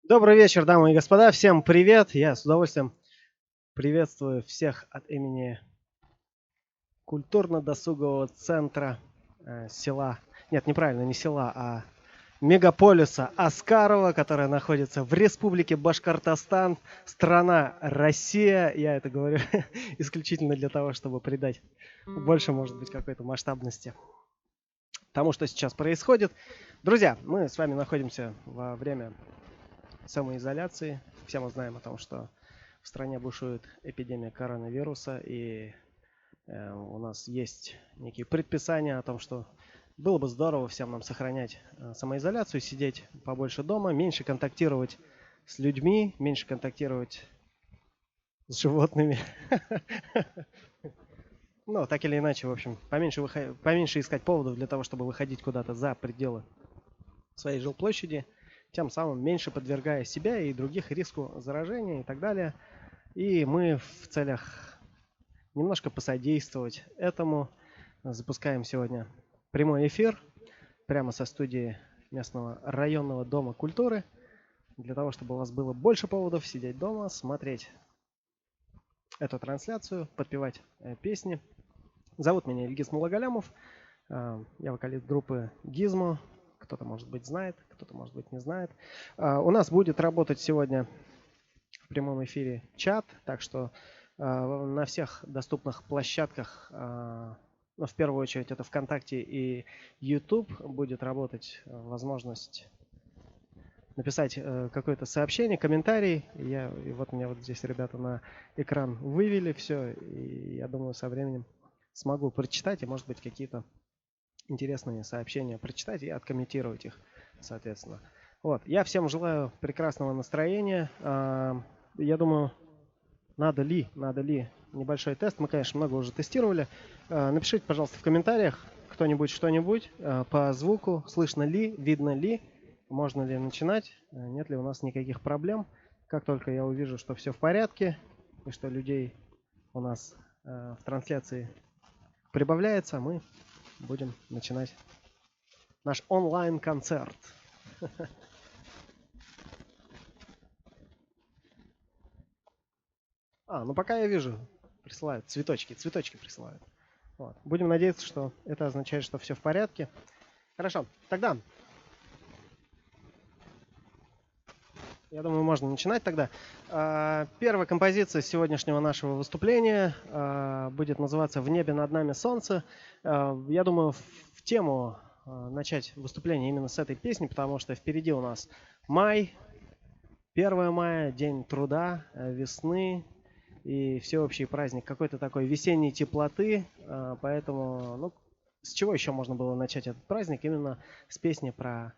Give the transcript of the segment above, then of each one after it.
Добрый вечер, дамы и господа. Всем привет. Я с удовольствием приветствую всех от имени культурно-досугового центра села. Нет, неправильно, не села, а мегаполиса Аскарова, которая находится в Республике Башкортостан, страна Россия. Я это говорю исключительно для того, чтобы придать больше, может быть, какой-то масштабности тому, что сейчас происходит. Друзья, мы с вами находимся во время самоизоляции. Все мы знаем о том, что в стране бушует эпидемия коронавируса, и у нас есть некие предписания о том, что было бы здорово всем нам сохранять самоизоляцию, сидеть побольше дома, меньше контактировать с людьми, меньше контактировать с животными. Ну, так или иначе, в общем, поменьше искать поводов для того, чтобы выходить куда-то за пределы своей жилплощади, тем самым меньше подвергая себя и других риску заражения и так далее. И мы в целях немножко посодействовать этому запускаем сегодня прямой эфир прямо со студии местного районного дома культуры, для того, чтобы у вас было больше поводов сидеть дома, смотреть эту трансляцию, подпевать песни. Зовут меня Ильгиз Мулагалямов, я вокалист группы Гизмо. Кто-то, может быть, знает, кто-то, может быть, не знает. У нас будет работать сегодня в прямом эфире чат, так что на всех доступных площадках, ну, в первую очередь это ВКонтакте и YouTube, будет работать возможность написать какое-то сообщение, комментарий. И вот меня вот здесь ребята на экран вывели все, и я думаю, со временем смогу прочитать и, может быть, какие-то интересные сообщения прочитать и откомментировать их, соответственно. Вот. Я всем желаю прекрасного настроения. Я думаю, надо ли небольшой тест. Мы, конечно, много уже тестировали. Напишите, пожалуйста, в комментариях кто-нибудь что-нибудь по звуку. Слышно ли, видно ли, можно ли начинать, нет ли у нас никаких проблем. Как только я увижу, что все в порядке и что людей у нас в трансляции прибавляется, мы будем начинать наш онлайн-концерт. Ну пока я вижу, присылают цветочки присылают. Вот. Будем надеяться, что это означает, что все в порядке. Хорошо, тогда я думаю, можно начинать тогда. Первая композиция сегодняшнего нашего выступления будет называться «В небе над нами солнце». Я думаю, в тему начать выступление именно с этой песни, потому что впереди у нас май, 1 мая, День труда, весны и всеобщий праздник какой-то такой весенней теплоты. Поэтому, с чего еще можно было начать этот праздник? Именно с песни про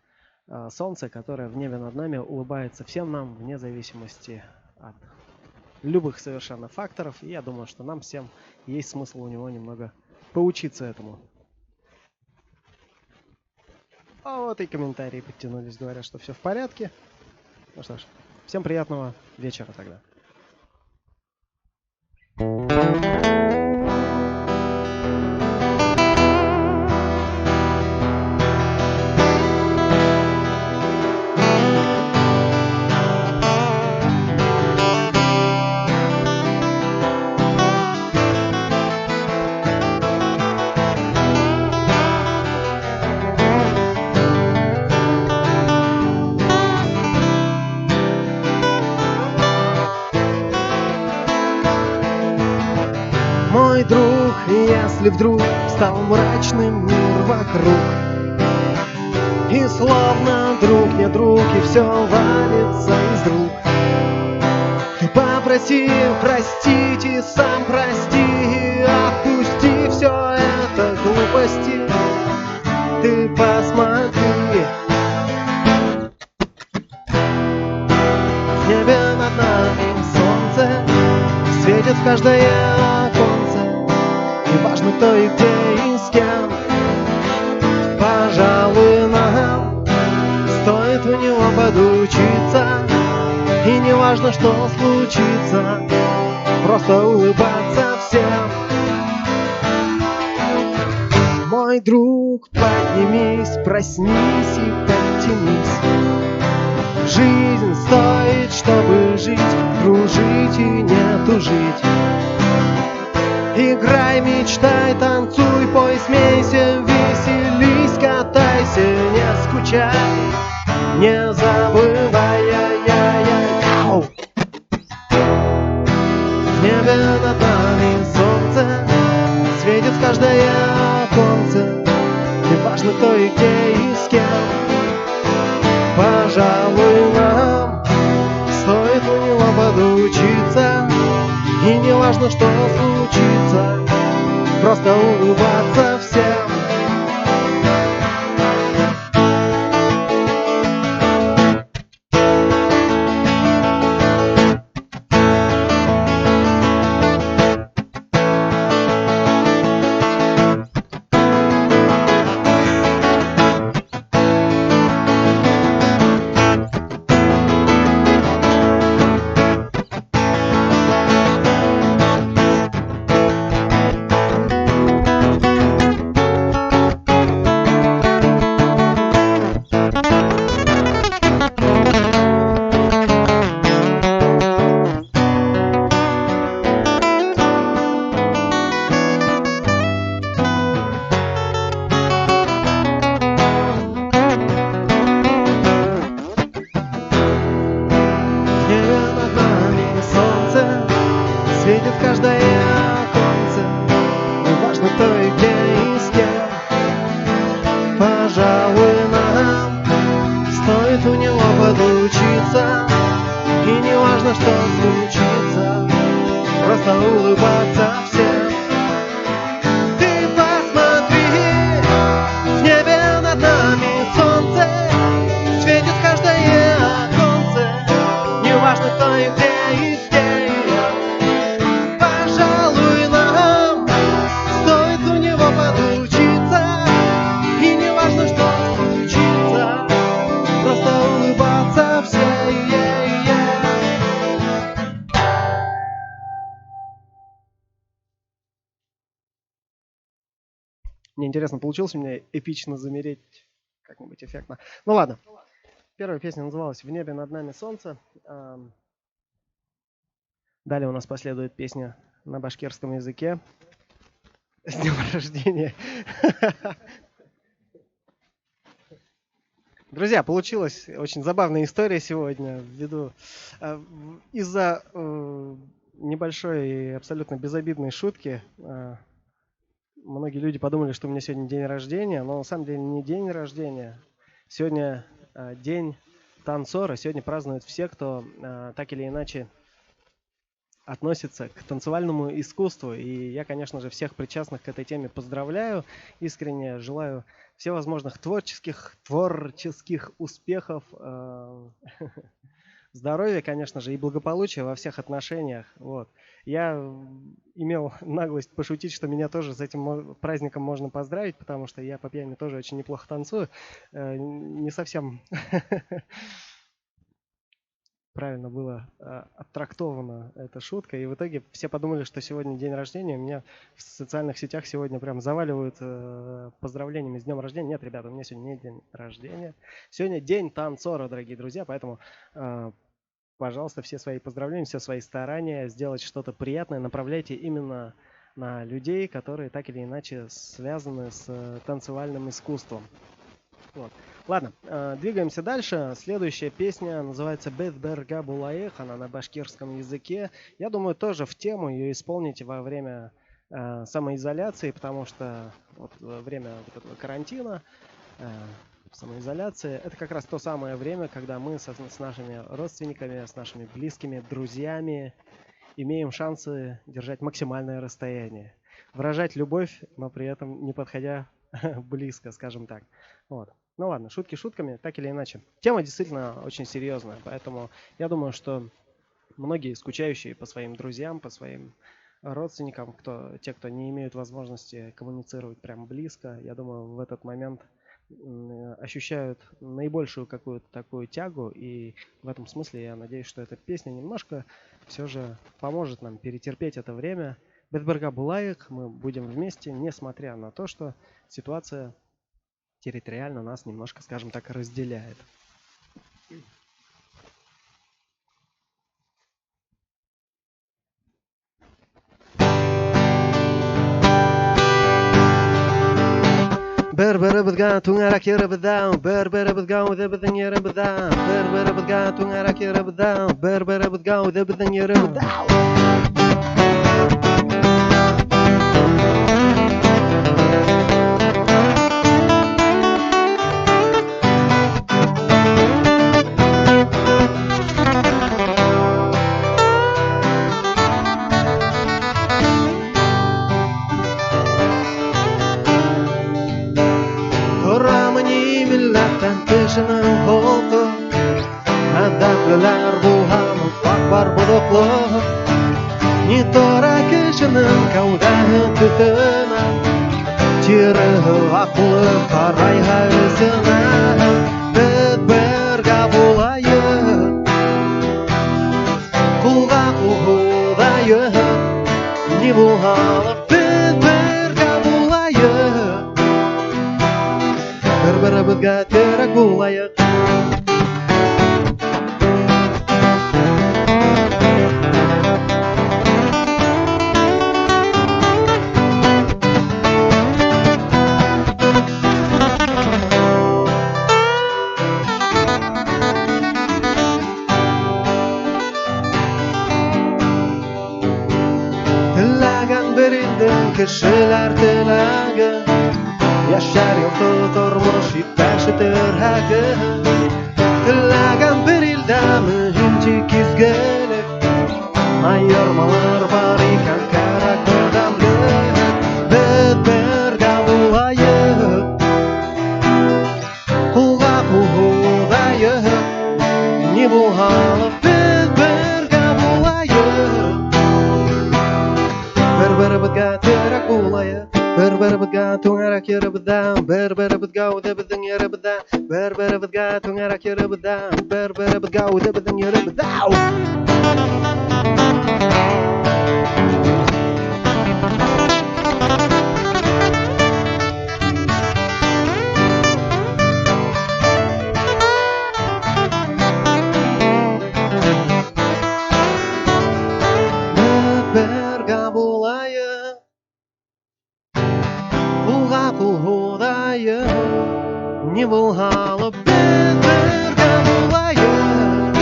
солнце, которое в небе над нами улыбается всем нам, вне зависимости от любых совершенно факторов. И я думаю, что нам всем есть смысл у него немного поучиться этому. А вот и комментарии подтянулись, говорят, что все в порядке. Ну что ж, всем приятного вечера тогда. Мой друг, если вдруг стал мрачным мир вокруг, и словно друг не друг, и все валится из рук, ты попроси простить и сам прости, и отпусти все это глупости. Ты посмотри, в небе над нами солнце светит в каждое оконце. Неважно, кто и где и с кем, пожалуй, нам стоит в него подучиться. И неважно, что случится, просто улыбаться всем. Мой друг, поднимись, проснись и подтянись. Жизнь стоит чтобы жить, дружить и не тужить. Играй, мечтай, танцуй, пой, смейся, веселись, катайся, не скучай, не забывай. Ау! В небе над нами солнце светит в каждое оконце. Неважно кто и где и с кем. Пожалуй, нам стоит у него подучиться. И не важно, что случится, просто улыбаться всем. Светит каждое оконце, неважно кто и где и с кем. Пожалуй, нам стоит у него подучиться. И неважно, что случится, просто улыбаться всем. Ты посмотри, в небе над нами солнце светит каждое оконце, неважно кто и где и с кем. Мне интересно, получилось у меня эпично замереть как-нибудь эффектно. Ну ладно. Первая песня называлась «В небе над нами солнце». Далее у нас последует песня на башкирском языке. С днем рождения. Друзья, получилась очень забавная история сегодня. Ввиду из-за небольшой и абсолютно безобидной шутки многие люди подумали, что у меня сегодня день рождения, но на самом деле не день рождения. Сегодня день танцора. Сегодня празднуют все, кто так или иначе относится к танцевальному искусству. И я, конечно же, всех причастных к этой теме поздравляю. Искренне желаю всевозможных творческих успехов, здоровья, конечно же, и благополучия во всех отношениях. Вот. Я имел наглость пошутить, что меня тоже с этим праздником можно поздравить, потому что я по пьяни тоже очень неплохо танцую. Не совсем правильно было оттрактована эта шутка. И в итоге все подумали, что сегодня день рождения. Меня в социальных сетях сегодня прям заваливают поздравлениями с днем рождения. Нет, ребята, у меня сегодня не день рождения. Сегодня день танцора, дорогие друзья, поэтому пожалуйста, все свои поздравления, все свои старания сделать что-то приятное направляйте именно на людей, которые так или иначе связаны с танцевальным искусством. Вот. Ладно, двигаемся дальше. Следующая песня называется «Бедберга Булаех», она на башкирском языке. Я думаю, тоже в тему ее исполните во время самоизоляции, потому что вот во время вот этого карантина, самоизоляции, это как раз то самое время, когда мы с нашими родственниками, с нашими близкими, друзьями имеем шансы держать максимальное расстояние, выражать любовь, но при этом не подходя близко, скажем так. Вот. Ну ладно, шутки шутками, так или иначе. Тема действительно очень серьезная, поэтому я думаю, что многие скучающие по своим друзьям, по своим родственникам, те, кто не имеют возможности коммуницировать прям близко, я думаю, в этот момент ощущают наибольшую какую-то такую тягу, и в этом смысле я надеюсь, что эта песня немножко все же поможет нам перетерпеть это время. Бедберга Булаех, мы будем вместе, несмотря на то, что ситуация территориально нас немножко, скажем так, разделяет. Berberebedga tungarak yerebedam, berberebedga with everything yerebedam, berberebedga tungarak yerebedam, berberebedga with everything yerebedam. Тышының холқы әдәплілер бұлғаны бар бұдықлы не тұра кешінің кәудағы түтіні тері ақылы қарайға өзіні біз бірге болайық құлға құлғудайы не болғалы біз бірге болайық бір-бірімізге терек болайық тілеген бір елдің кішілер тілегі Yaşar yoktu durmuş iptaşı tırhakı Tilegen bir ilde mühimci kizgelik Ayırmalar var iken karakterden gülük Biz birge bulayık Kulga kuğudayık Ne bu halı biz birge bulayık Bir-birimizge terek bulayık Bir-birimizga tungarak yerebedam, bir-birimizga o'zimizning yerebedam, bir-birimizga tungarak yerebedam, bir-birimizga o'zimizning yerebedam. Birga bo'laylik Құлғудайы не болғалы біз бірге болайық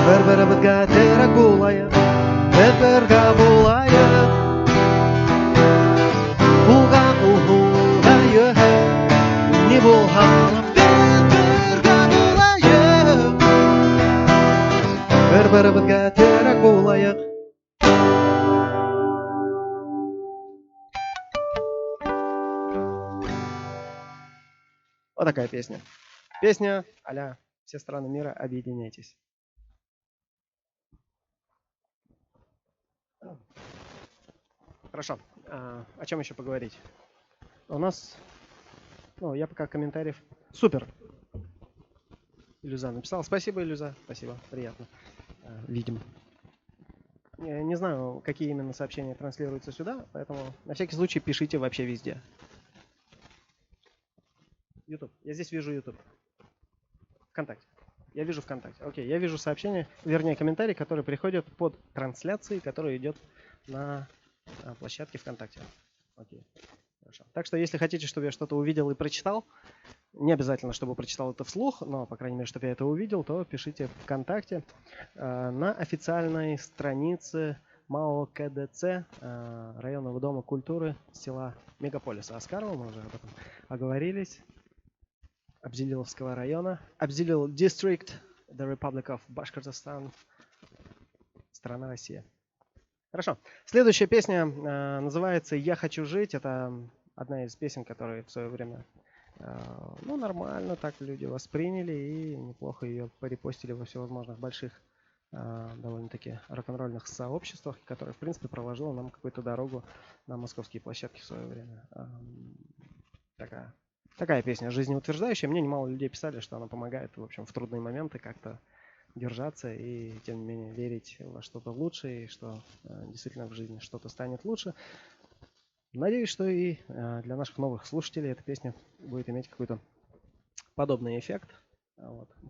бір-бірімізге терек болайық біз бірге болайық Құлғудайы не болғалы біз бірге болайық бір-бірімізге терек болайық Вот такая песня. Песня а-ля «Все страны мира, объединяйтесь». Хорошо. О чем еще поговорить? У нас... я пока комментариев... Супер! Илюза написал. Спасибо, Илюза. Спасибо. Приятно. Видим. Я не знаю, какие именно сообщения транслируются сюда, поэтому на всякий случай пишите вообще везде. YouTube. Я здесь вижу YouTube. ВКонтакте. Я вижу ВКонтакте. Окей, я вижу сообщения, вернее комментарии, которые приходят под трансляцией, которая идет на площадке ВКонтакте. Окей. Хорошо. Так что, если хотите, чтобы я что-то увидел и прочитал, не обязательно, чтобы прочитал это вслух, но, по крайней мере, чтобы я это увидел, то пишите ВКонтакте на официальной странице МАО КДЦ районного дома культуры села Мегаполиса Аскарова. Мы уже об этом оговорились. Абзилиловского района. Абзилил District, the Republic of Bashkortostan, страна Россия. Хорошо. Следующая песня называется «Я хочу жить». Это одна из песен, которые в свое время нормально так люди восприняли и неплохо ее порепостили во всевозможных больших довольно-таки рок-н-ролльных сообществах, которая, в принципе, проложила нам какую-то дорогу на московские площадки в свое время. Такая песня жизнеутверждающая. Мне немало людей писали, что она помогает, в общем, в трудные моменты как-то держаться и, тем не менее, верить во что-то лучшее, и что действительно в жизни что-то станет лучше. Надеюсь, что и для наших новых слушателей эта песня будет иметь какой-то подобный эффект.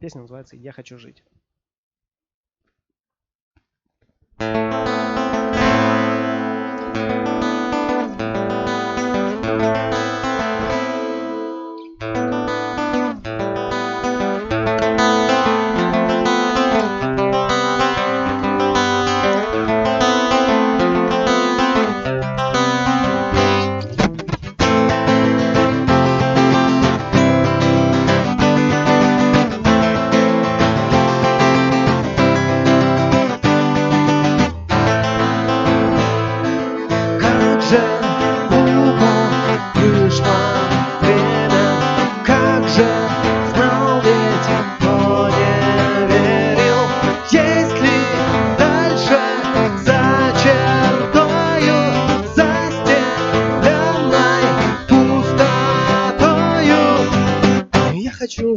Песня называется «Я хочу жить».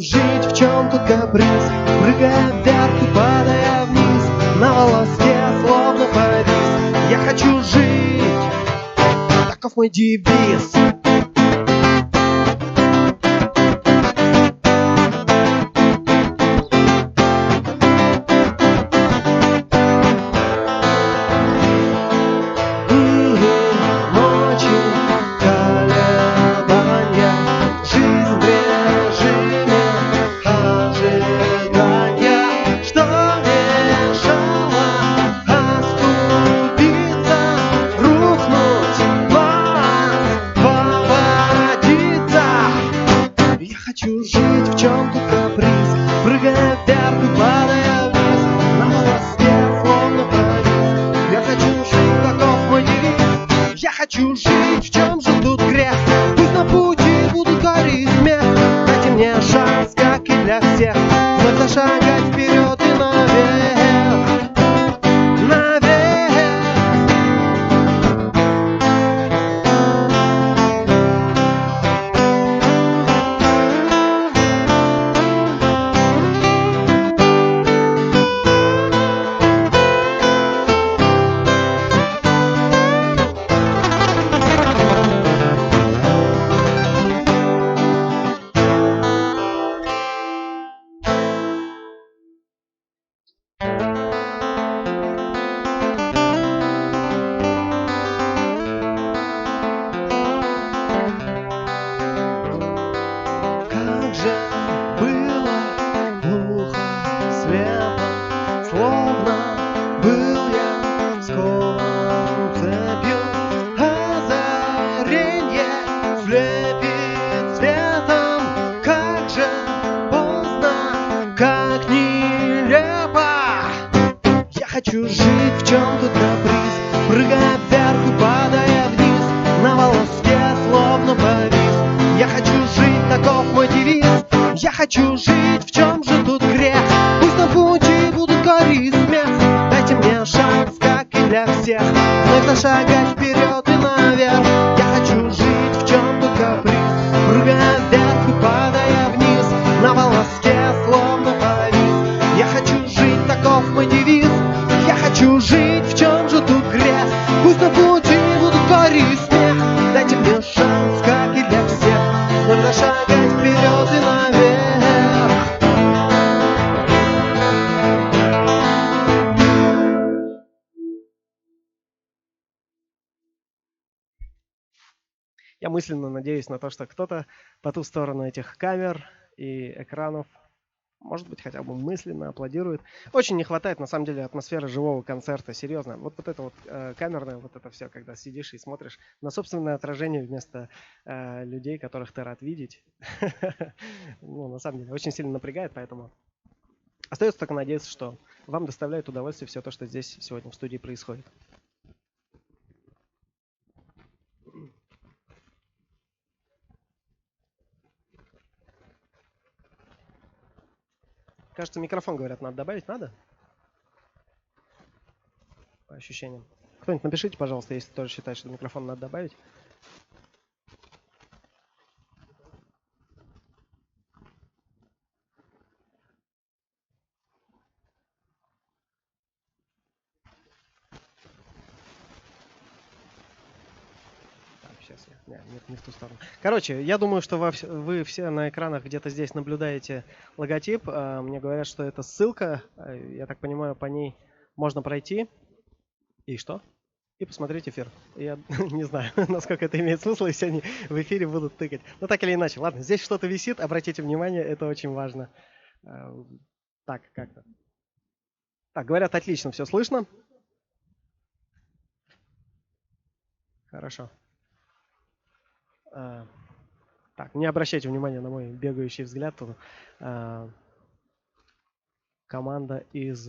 жить, в чем тут каприз, прыгая вверх и падая вниз, на волоске словно повис. Я хочу жить, таков мой девиз. Хочу жить, в чем тут каприз, прыгая вверх и падая вниз, на волоске словно повис. Я хочу жить, таков мой девиз. Я хочу жить, в чем же тут грех, пусть на пути будут горы и смех. Дайте мне шанс, как и для всех, вновь зашагать вперед и наверх, наверх. Хочу жить, в чем тут каприз, прыгая вверх и падая вниз, на волоске словно повис. Я хочу жить, таков мой девиз. Я хочу жить, в чем же тут грех, пусть на пути будут горы и смех. Дайте мне шанс, как и для всех, вновь зашагать вперед и наверх. Я хочу жить, в чем тут каприз, прыгая вверх и падая вниз, на волоске словно повис. Я хочу жить, таков мой девиз. Я хочу жить, в чем же тут грех, пусть на пути будут горы и смех. Дайте мне шанс, как и для всех, вновь зашагать вперед и наверх. Я мысленно надеюсь на то, что кто-то по ту сторону этих камер и экранов, может быть, хотя бы мысленно аплодирует. Очень не хватает, на самом деле, атмосферы живого концерта, серьезно. Вот это вот камерное, вот это все, когда сидишь и смотришь на собственное отражение вместо людей, которых ты рад видеть. Ну, на самом деле, очень сильно напрягает, поэтому остается только надеяться, что вам доставляет удовольствие все то, что здесь сегодня в студии происходит. Кажется, микрофон, говорят, надо добавить. Надо? По ощущениям. Кто-нибудь напишите, пожалуйста, если тоже считает, что микрофон надо добавить. Сейчас я... Нет, не в ту сторону. Короче, я думаю, что вы все на экранах где-то здесь наблюдаете логотип. Мне говорят, что это ссылка. Я так понимаю, по ней можно пройти. И что? И посмотреть эфир. Я не знаю, насколько это имеет смысл, если они в эфире будут тыкать. Но так или иначе. Ладно, здесь что-то висит, обратите внимание, это очень важно. Так, как-то. Так, говорят, отлично, все слышно. Хорошо. Так, не обращайте внимания на мой бегающий взгляд. Команда из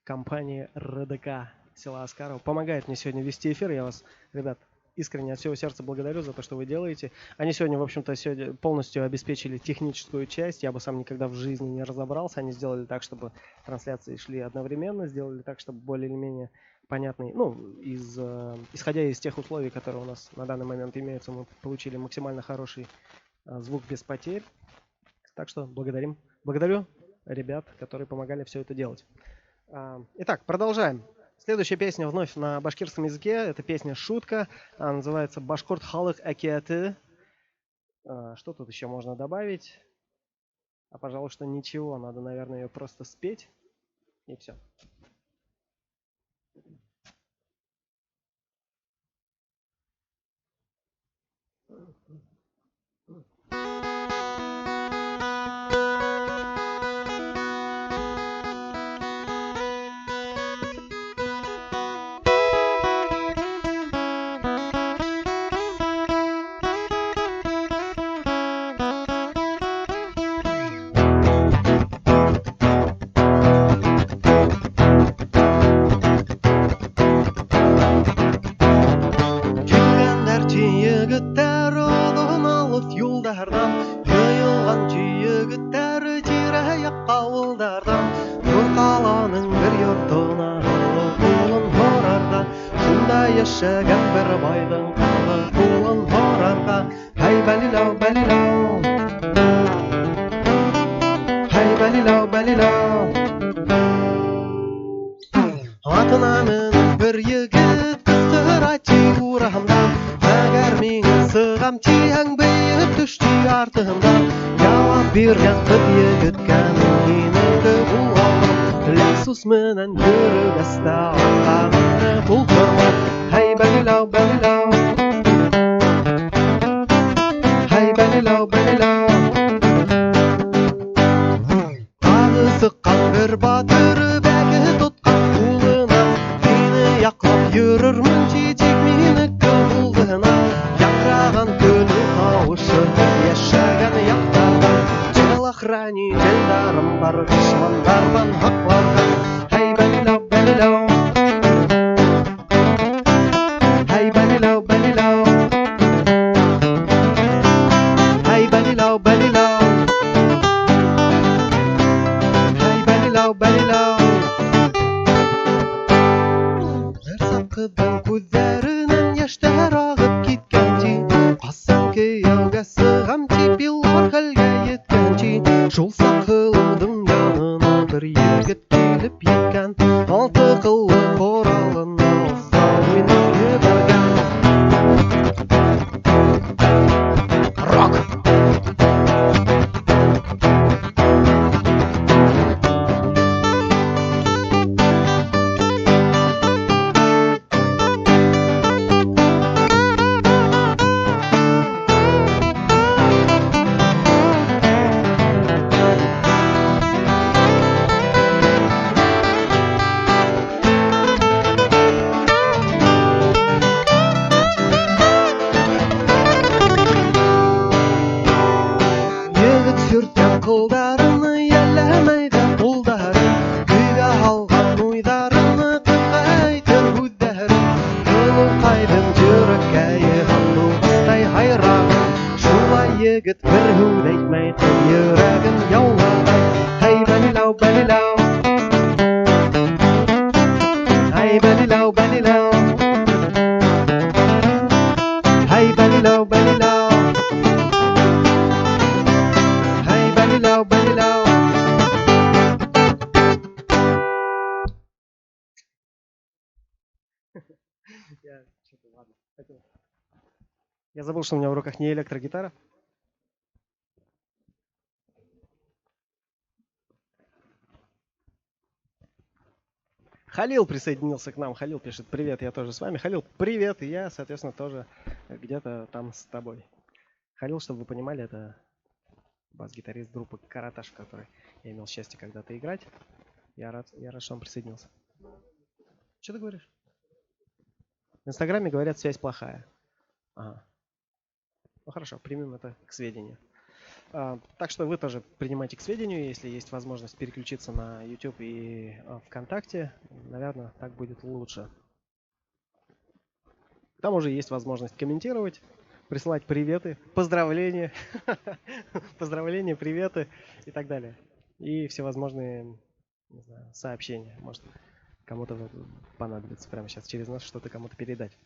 компании РДК села Аскарова помогает мне сегодня вести эфир. Я вас, ребят, искренне от всего сердца благодарю за то, что вы делаете. Они сегодня, в общем-то, полностью обеспечили техническую часть. Я бы сам никогда в жизни не разобрался. Они сделали так, чтобы трансляции шли одновременно, сделали так, чтобы более или менее понятный, ну, исходя из тех условий, которые у нас на данный момент имеются, мы получили максимально хороший звук без потерь. Так что благодарю ребят, которые помогали все это делать. Итак, продолжаем. Следующая песня вновь на башкирском языке. Это песня «Шутка». Она называется «Башкорт халық әкияты». Что тут еще можно добавить? Пожалуй, что ничего. Надо, наверное, ее просто спеть. И все. Яшәгән бер байдың кылы кулын һорарга, һәй бәлиләү, бәлиләү, һәй бәлиләү, бәлиләү. Атына менеп бер егет кыстыра ти урамда, әгәр миңа сыгам тиһәң бейеп төшти артымда. Җавап биргән кыз егеткә минеке булган, лексус менән йөрүгәстә арканы булдырма. Hey balilau balilau, hey balilau balilau. Tagı sıkkan bir batır bäge tutkan kuluna, meni yaklap yürürmün çiçek miniki buldığına. Yakragan könü kavuşup yaşagan yaktardan, çalahrani jeldarim bar düşmanlardan haklardan. Hey balilau balilau, hey balilau balilau, hey balilau balilau, hey balilau balilau. Bir sakıdan күзләреннән яшьтәр агып киткәнче, касан кияүгә сыгамчы, еллар хәлгә yeткәнче, шул сакылудың янына бер егет килеп йиткән, алты кыллы коралына усал уйнап йөргән. Рок! Егет сүрткән кылдарыны яләмәйдә кулдары, көйгә алган уйдарыны кызга әйтер үҙҙәре. Кылыҡайдың йөрәккә йыйған дуҫтай һайрағын, шулай егет бер һүҙ әйтмәй тын йөрәген яулаган. Hey бәлиләү бәлиләү, hey бәлиләү бәлиләү, hey бәлиләү бәлиләү. Hey balilau balilau. Я забыл, что у меня в руках не электрогитара. Халил присоединился к нам. Халил пишет: привет, я тоже с вами. Халил, привет, и я, соответственно, тоже где-то там с тобой. Халил, чтобы вы понимали, это бас-гитарист группы Караташ, в которой я имел счастье когда-то играть. Я рад, что он присоединился. Что ты говоришь? В Инстаграме говорят, связь плохая. Ага. Ну хорошо, примем это к сведению. Так что вы тоже принимайте к сведению, если есть возможность переключиться на YouTube и ВКонтакте. Наверное, так будет лучше. К тому же есть возможность комментировать, присылать приветы, поздравления, поздравления, приветы и так далее. И всевозможные, не знаю, сообщения. Может, кому-то понадобится прямо сейчас через нас что-то кому-то передать.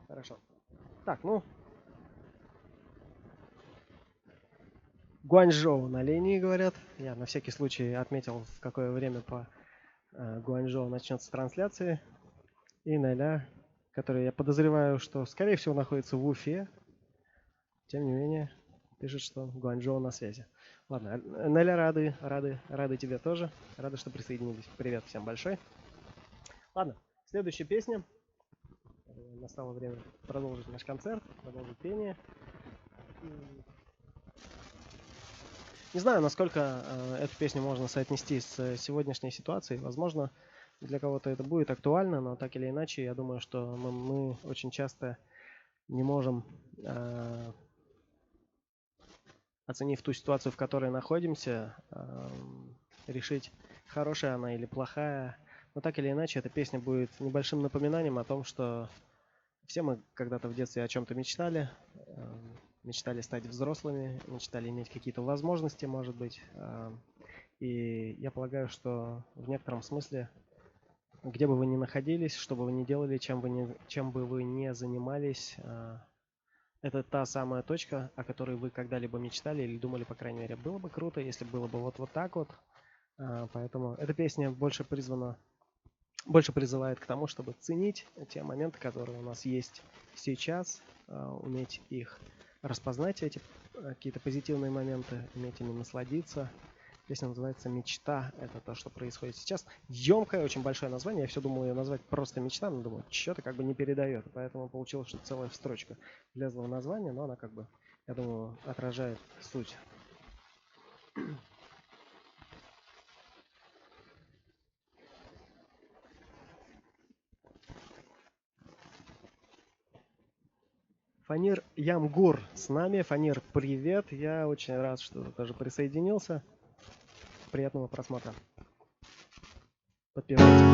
Хорошо. Так, ну, Гуанчжоу на линии, говорят. Я на всякий случай отметил, в какое время по Гуанчжоу начнется трансляция. И Неля, который я подозреваю, что скорее всего находится в Уфе. Тем не менее, пишет, что Гуанчжоу на связи. Ладно, Неля, рады тебе тоже. Рады, что присоединились. Привет всем большой. Ладно, следующая песня. Настало время продолжить наш концерт, продолжить пение. Не знаю, насколько эту песню можно соотнести с сегодняшней ситуацией. Возможно, для кого-то это будет актуально, но так или иначе, я думаю, что мы очень часто не можем, оценив ту ситуацию, в которой находимся, решить, хорошая она или плохая. Но так или иначе, эта песня будет небольшим напоминанием о том, что все мы когда-то в детстве о чем-то мечтали. Мечтали стать взрослыми, мечтали иметь какие-то возможности, может быть. И я полагаю, что в некотором смысле, где бы вы ни находились, что бы вы ни делали, чем бы вы ни занимались, это та самая точка, о которой вы когда-либо мечтали или думали, по крайней мере. Было бы круто, если было бы вот так вот. Поэтому эта песня больше призывает к тому, чтобы ценить те моменты, которые у нас есть сейчас, уметь их распознать, эти какие-то позитивные моменты, уметь ими насладиться. Песня называется «Мечта». Это то, что происходит сейчас. Емкое, очень большое название. Я все думал ее назвать просто «Мечта», но думаю, что-то как бы не передает. Поэтому получилось, что целая строчка влезла в название, но она как бы, я думаю, отражает суть. Фанир Ямгур с нами. Фанир, привет. Я очень рад, что ты тоже присоединился. Приятного просмотра. Подпевайте.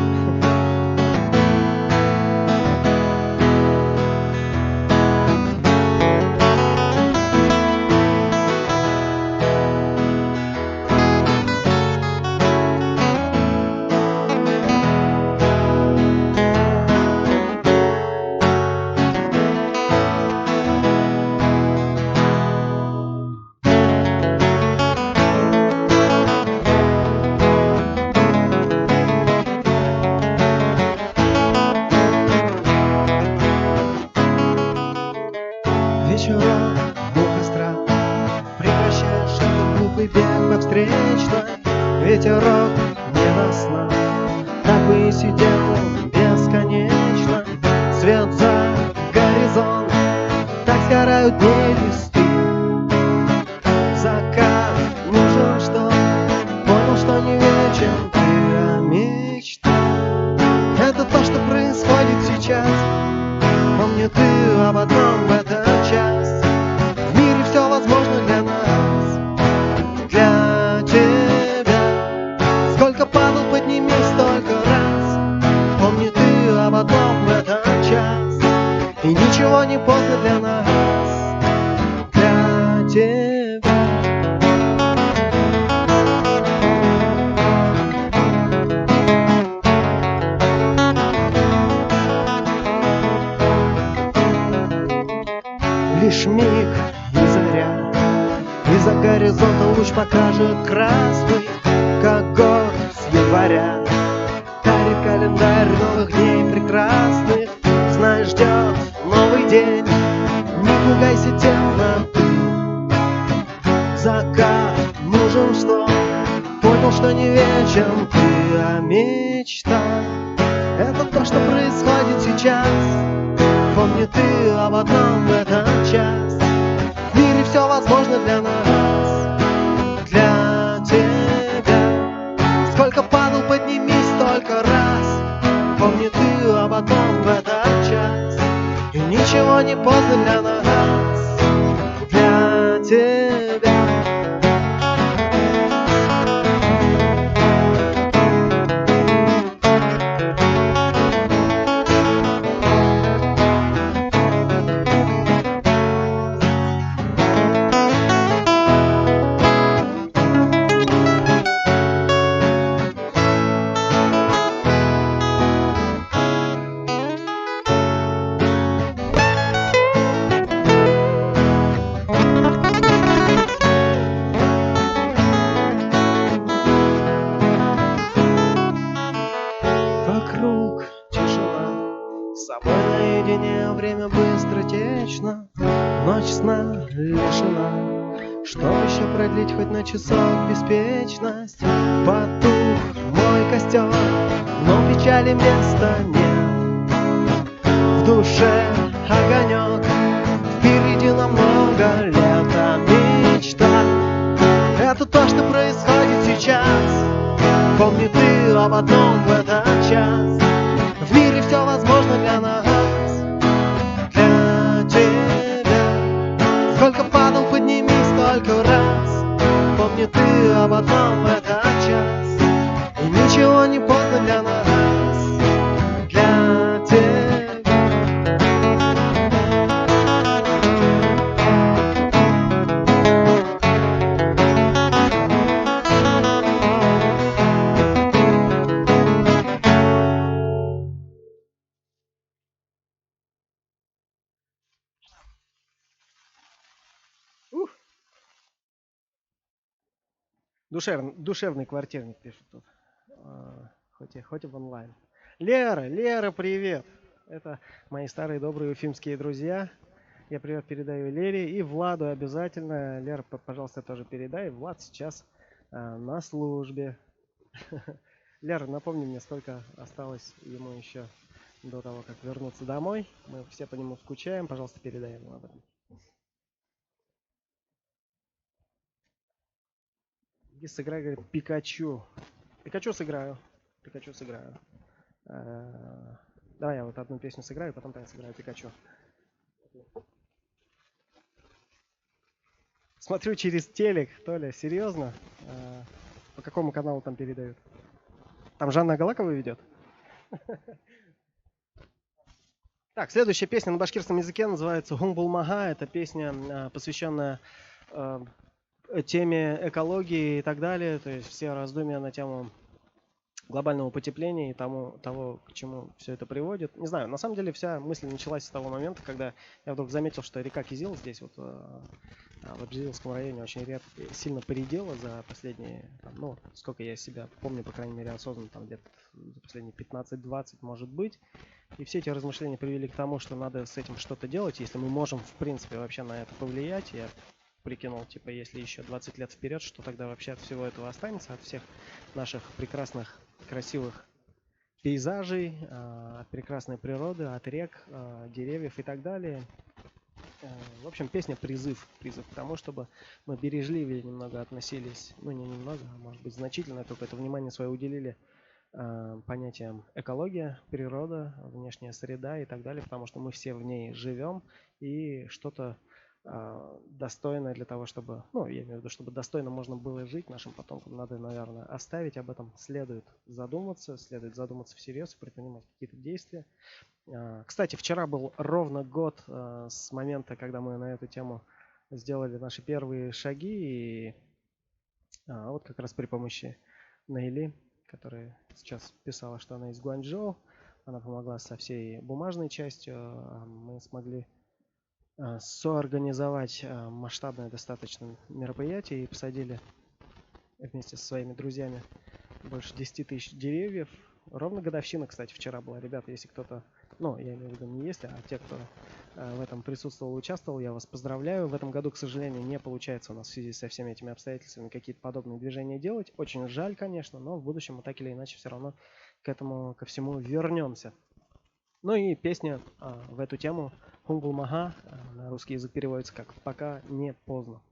Ветерок ненастно, так бы и сидел бесконечно. Свет за горизонт, так сгорают дни листы. Закат нужен, что понял, что не вечен ты, а мечта. Это то, что происходит сейчас. Помни ты об одном в этот час. В мире все возможно для нас, для тебя. Сколько падал, поднимись столько раз. Помни ты об одном в этот час. И ничего не поздно для нас, для тебя. Лишь миг и заря, из-за горизонта луч покажет красный, как год с января. Дарит календарь новых дней прекрасных. Знаешь, ждет новый день, не пугайся темноты. Закат нужен, что понял, что не вечен ты, а мечта. Это то, что происходит сейчас. Помни ты об одном в этот час. В мире все возможно для нас, для тебя. Сколько падал, поднимись столько раз. Помни ты об одном в этот час. И ничего не поздно для нас, для тебя. Что еще продлить хоть на часок беспечность? Потух мой костер, но печали места нет. В душе огонек, впереди намного лет, а мечта — это то, что происходит сейчас. Помни ты об одном в этот час: в мире все возможно для нас, для тебя. Сколько падал, поднимись столько раз. Помни ты об одном в этот час, и ничего не поздно для нас, для тебя. Душевный квартирник пишет тут. Хоть и в онлайн. Лера, привет! Это мои старые добрые уфимские друзья. Я привет передаю Лере и Владу обязательно. Лера, пожалуйста, тоже передай. Влад сейчас на службе. Лера, напомни мне, сколько осталось ему еще до того, как вернуться домой. Мы все по нему скучаем. Пожалуйста, передай ему об этом. И сыграй, говорит, Пикачу. Пикачу сыграю. Давай я вот одну песню сыграю, потом я сыграю Пикачу. Смотрю через телек, Толя, серьезно? По какому каналу там передают? Там Жанна Агалакова ведет? Так, следующая песня на башкирском языке называется «Гумбулмага». Это песня, посвященная теме экологии и так далее, то есть все раздумья на тему глобального потепления и того, к чему все это приводит. Не знаю, на самом деле вся мысль началась с того момента, когда я вдруг заметил, что река Кизил здесь вот в Абджизилском районе очень сильно поредела за последние, сколько я себя помню, по крайней мере, осознанно, там где-то за последние 15-20, может быть. И все эти размышления привели к тому, что надо с этим что-то делать, если мы можем, в принципе, вообще на это повлиять. Я прикинул, типа, если еще 20 лет вперед, что тогда вообще от всего этого останется, от всех наших прекрасных, красивых пейзажей, от прекрасной природы, от рек, деревьев и так далее. В общем, песня призыв к тому, чтобы мы бережливее немного относились, не немного, а может быть значительно, только это внимание свое уделили понятиям экология, природа, внешняя среда и так далее, потому что мы все в ней живем, и что-то достойное для того, чтобы, я имею в виду, чтобы достойно можно было жить нашим потомкам, надо, наверное, оставить. Об этом следует задуматься всерьез и предпринимать какие-то действия. Кстати, вчера был ровно год с момента, когда мы на эту тему сделали наши первые шаги, и вот как раз при помощи Нейли, которая сейчас писала, что она из Гуанчжоу, она помогла со всей бумажной частью, мы смогли соорганизовать масштабное достаточно мероприятие и посадили вместе со своими друзьями больше 10 тысяч деревьев. Ровно годовщина, кстати, вчера была. Ребята, если кто-то, я имею в виду не если, а те, кто в этом присутствовал, участвовал, я вас поздравляю. В этом году, к сожалению, не получается у нас в связи со всеми этими обстоятельствами какие-то подобные движения делать. Очень жаль, конечно, но в будущем мы так или иначе все равно ко всему вернемся. И песня в эту тему «Гумбулмага» на русский язык переводится как «Пока не поздно».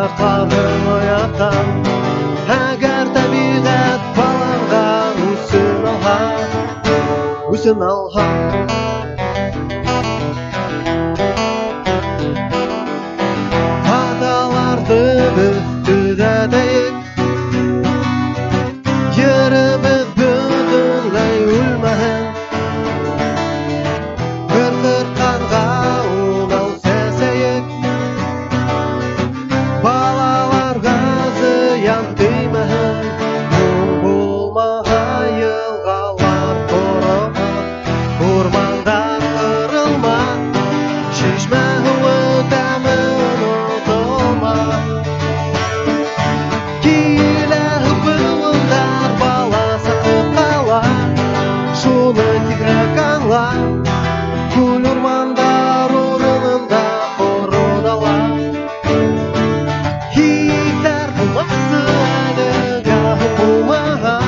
шартларын оятам. Әгәр табиғат балаңға үсін алға. Аталарды түзәтейік, жеріміз бүтінләй өлмәһен. Бір қырқанға унау сәсәйік, балаларға зиян тимәһен. Болмаға йылғалар торыма, ормандар қырылма, шишмә һуы тәмен отылма. Килә буындар баласы қала, шуны тигрәк аңла. Күл урмандар урынында ұры дала. Хиттер булмасы әлі булмаған,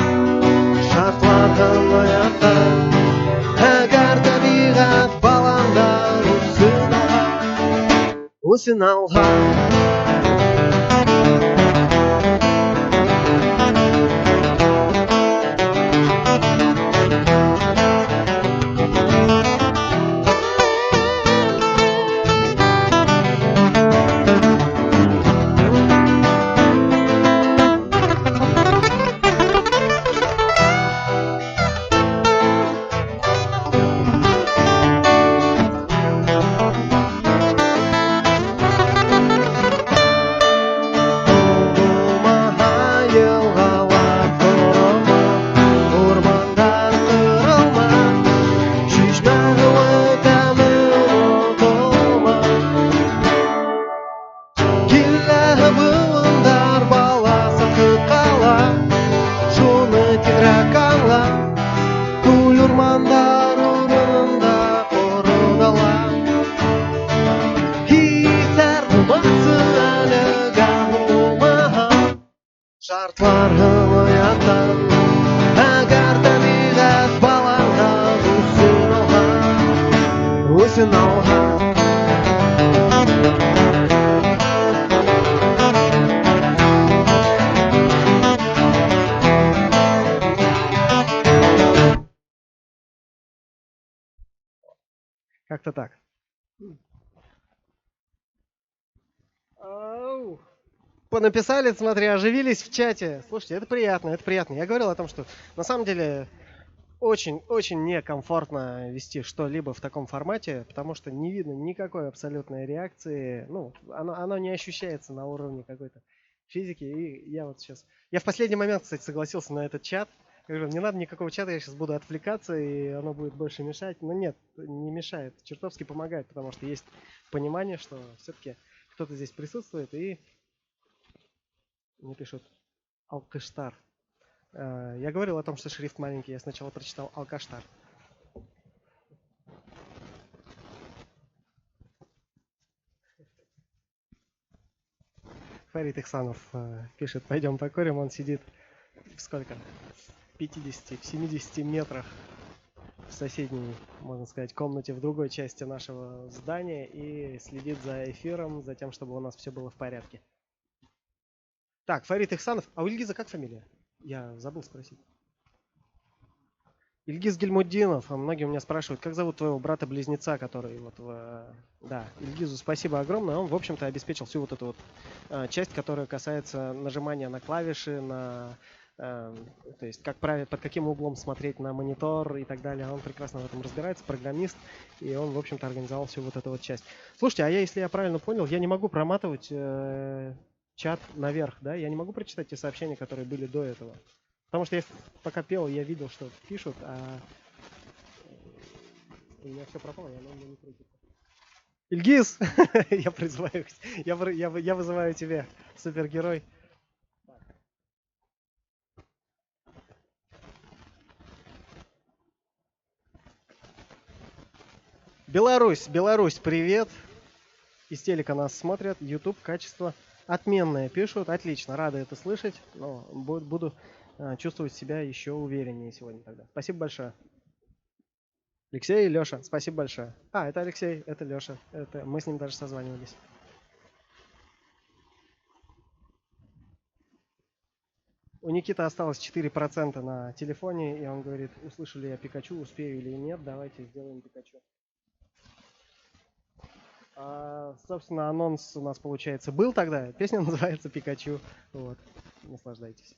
шартларын оятам. Әгәр табиғат балаңдар үсін алға. Шартларын оятам. Әгәр табиғат балаңға үсін алға. Как-то так. Ау. Понаписали, смотри, оживились в чате. Слушайте, это приятно, это приятно. Я говорил о том, что на самом деле очень некомфортно вести что-либо в таком формате, потому что не видно никакой абсолютной реакции. Ну, оно не ощущается на уровне какой-то физики. И я вот сейчас... Я в последний момент, кстати, согласился на этот чат. Я говорю, не надо никакого чата, я сейчас буду отвлекаться, и оно будет больше мешать. Но нет, не мешает. Чертовски помогает, потому что есть понимание, что все-таки кто-то здесь присутствует, и мне пишут Алкаштар. Я говорил о том, что шрифт маленький. Я сначала прочитал Алкаштар. Фарид Ихсанов пишет, пойдем покурим. Он сидит в сколько? В 50, в 70 метрах в соседней, можно сказать, комнате в другой части нашего здания и следит за эфиром, за тем, чтобы у нас все было в порядке. Так, Фарид Ихсанов. А у Ильгиза как фамилия? Я забыл спросить. Ильгиз Гельмуддинов. Многие у меня спрашивают, как зовут твоего брата-близнеца, который вот Да, Ильгизу спасибо огромное. Он, в общем-то, обеспечил всю вот эту вот часть, которая касается нажимания на клавиши, то есть как правильно, под каким углом смотреть на монитор и так далее. Он прекрасно в этом разбирается, программист, и он, в общем-то, организовал всю вот эту вот часть. Слушайте, а если я правильно понял, я не могу проматывать чат наверх, да? Я не могу прочитать те сообщения, которые были до этого. Потому что я пока пел, я видел, что пишут, а у меня все пропало, и оно мне не крутится. Ильгиз, я призываю, я вызываю тебя, супергерой. Беларусь, привет. Из телека нас смотрят, YouTube, качество отменное пишут, отлично, рады это слышать, но буду чувствовать себя еще увереннее сегодня тогда. Спасибо большое. Алексей и Леша, спасибо большое. Это Алексей, это Леша, мы с ним даже созванивались. У Никиты осталось 4% на телефоне, и он говорит, услышу ли я Пикачу, успею или нет, давайте сделаем Пикачу. Собственно, анонс у нас, получается, был тогда. Песня называется «Пикачу». Вот. Наслаждайтесь.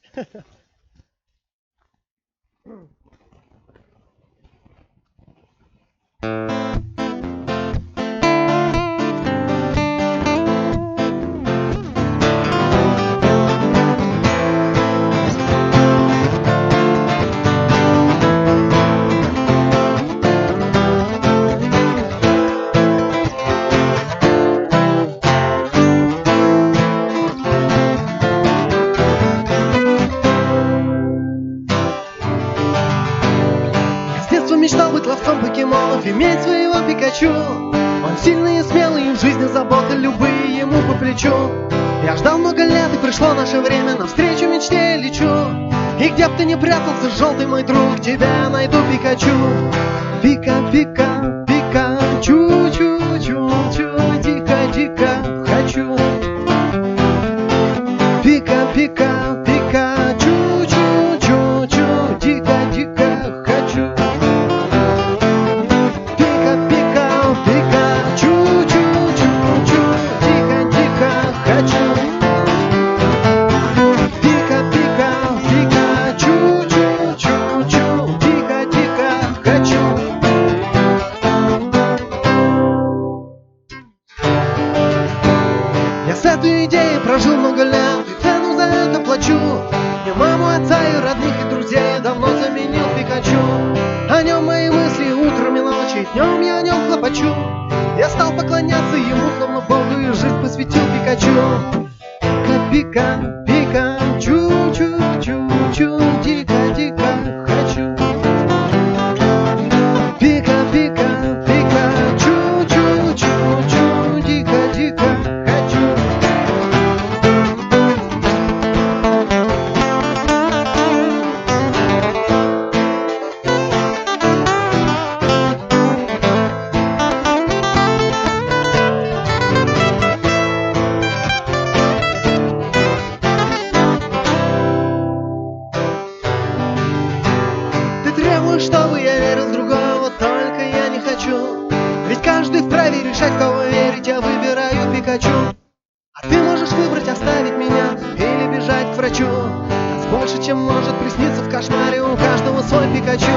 Мечтал быть ловцом покемонов, иметь своего Пикачу. Он сильный и смелый, и в жизни заботы любые ему по плечу. Я ждал много лет, и пришло наше время, навстречу мечте лечу. И где б ты ни прятался, желтый мой друг, тебя найду, Пикачу. Пика-пика, Пикачу, чу-чу-чу, дико-дико хочу. Пика-пика, Пикачу, чу-чу-чу, дико-дико хочу. Прожил много лет и цену за это плачу. И маму, отца, и родных, и друзей давно заменил Пикачу. О нем мои мысли утром и ночью, и днем я о нем хлопочу. Я стал поклоняться ему, словно Богу, и жизнь посвятил Пикачу. Пика, Пикачу, чу-чу-чу, дико-дико хочу. Пика-пика, Пикачу, чу-чу-чу, дико-дико хочу. Чтобы я верил в другого, только я не хочу. Ведь каждый вправе решать, в кого верить, я выбираю Пикачу. А ты можешь выбрать оставить меня или бежать к врачу. Нас больше, чем может присниться в кошмаре, у каждого свой Пикачу.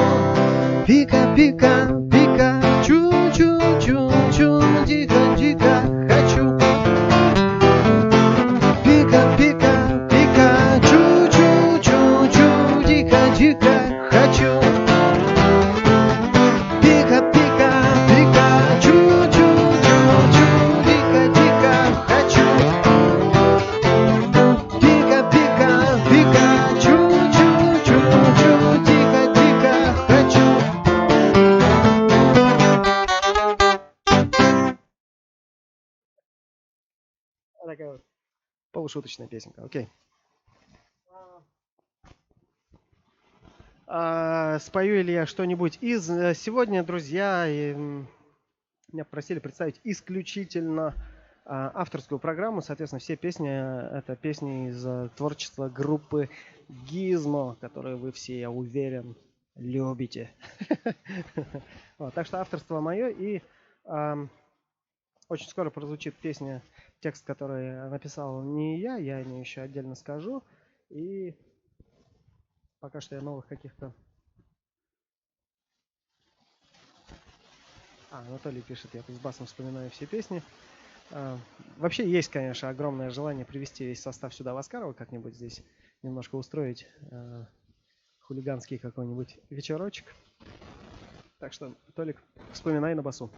Пика-пика, Пикачу, чу-чу-чу, дико-дико хочу. Пика-пика, Пикачу, чу-чу-чу, дико-дико хочу. Такая вот полушуточная песенка, окей. Спою ли я что-нибудь из... Сегодня, друзья, меня просили представить исключительно авторскую программу. Соответственно, все песни — это песни из творчества группы Gizmo, которую вы все, я уверен, любите. Так что авторство мое, и очень скоро прозвучит песня, текст, который написал не я о ней еще отдельно скажу. И пока что я новых каких-то... Анатолий пишет, я тут с басом вспоминаю все песни. Вообще есть, конечно, огромное желание привести весь состав сюда в Оскарово, как-нибудь здесь немножко устроить хулиганский какой-нибудь вечерочек. Так что, Толик, вспоминай на басу.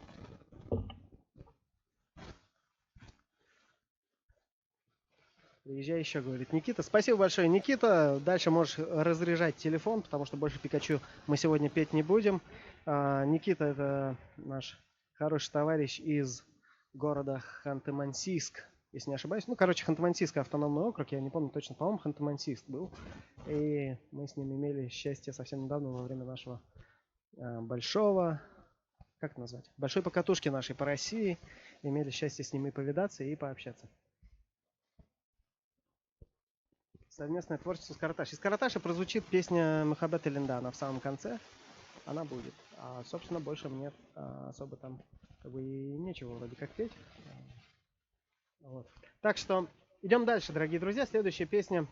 Приезжай еще, говорит Никита. Спасибо большое, Никита. Дальше можешь разряжать телефон, потому что больше Пикачу мы сегодня петь не будем. Никита — это наш хороший товарищ из города Ханты-Мансийск, если не ошибаюсь. Ханты-Мансийский автономный округ, я не помню точно, по-моему, Ханты-Мансийск был. И мы с ним имели счастье совсем недавно во время нашего большой покатушки нашей по России. Имели счастье с ним и повидаться, и пообщаться. Совместное творчество с Караташи. Из Караташи прозвучит песня Мухаббат Элиндана в самом конце. Она будет. А, собственно, больше мне особо там как бы и нечего вроде как петь. Вот. Так что идем дальше, дорогие друзья. Следующая песня.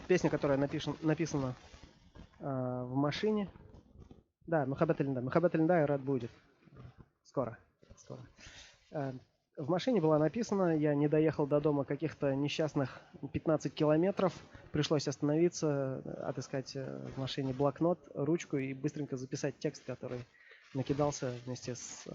Песня, которая написана в машине. Да, Мухаббат Элинда. Мухаббат Элинда и рад будет. Скоро. В машине была написана, я не доехал до дома каких-то несчастных 15 километров. Пришлось остановиться, отыскать в машине блокнот, ручку и быстренько записать текст, который накидался вместе с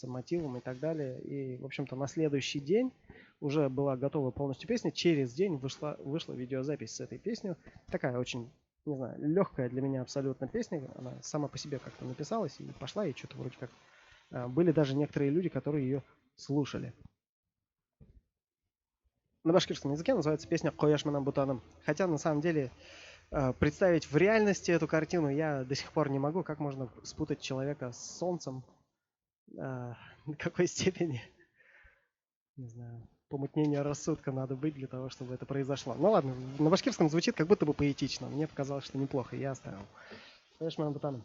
мотивом и так далее. И, в общем-то, на следующий день уже была готова полностью песня. Через день вышла видеозапись с этой песней. Такая очень, не знаю, легкая для меня абсолютно песня. Она сама по себе как-то написалась и пошла, и что-то вроде как... Были даже некоторые люди, которые ее слушали. На башкирском языке называется песня «Кояш менам бутаном». Хотя, на самом деле, представить в реальности эту картину я до сих пор не могу. Как можно спутать человека с солнцем? В какой степени? Не знаю. Помутнение рассудка надо быть для того, чтобы это произошло. Ну ладно, на башкирском звучит как будто бы поэтично. Мне показалось, что неплохо, я оставил. «Кояш менам бутаном».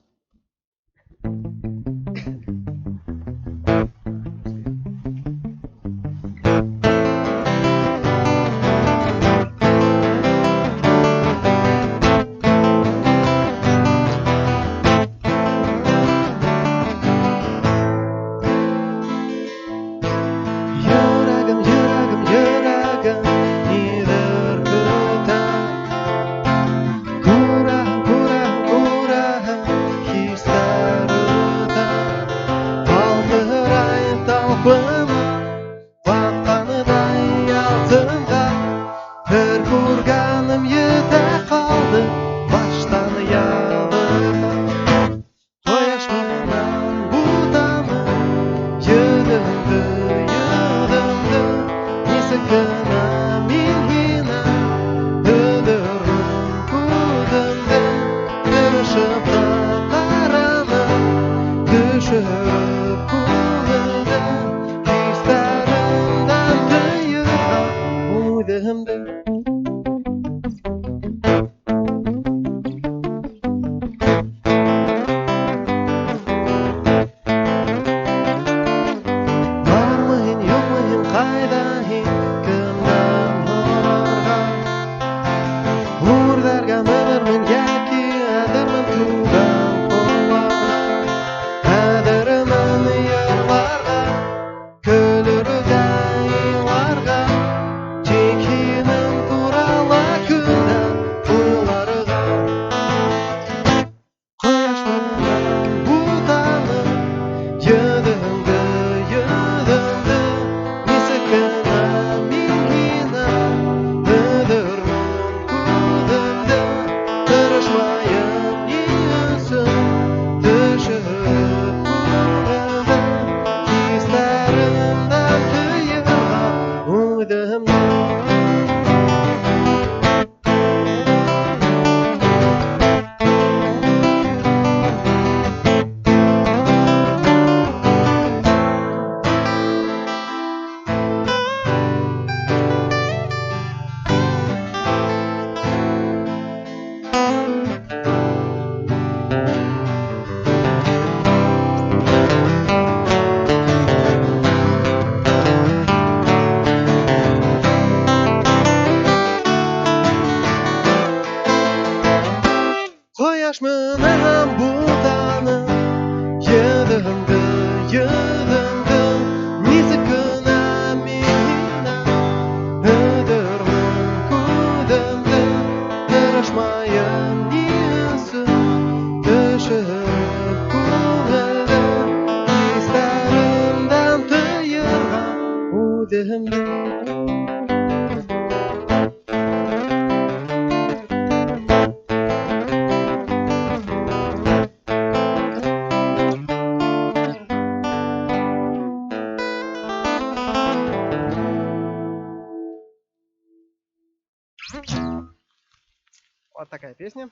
Вот такая песня.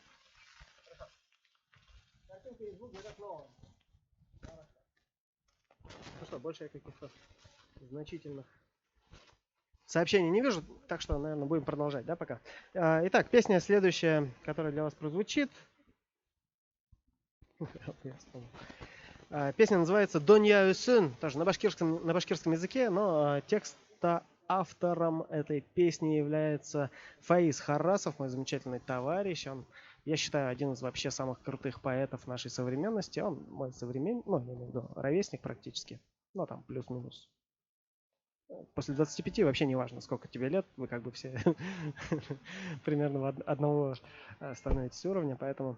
Ну что, больше я каких-то значительных Сообщений не вижу, так что, наверное, будем продолжать, да, пока. Итак, песня следующая, которая для вас прозвучит. Песня называется «Донья Үсүн», тоже на башкирском языке, но автором этой песни является Фаиз Харрасов, мой замечательный товарищ. Он, я считаю, один из вообще самых крутых поэтов нашей современности. Он мой современник, ну, я имею в виду, ровесник практически, ну, там, плюс-минус. После 25 вообще не важно, сколько тебе лет, вы как бы все примерно одного становитесь уровня, поэтому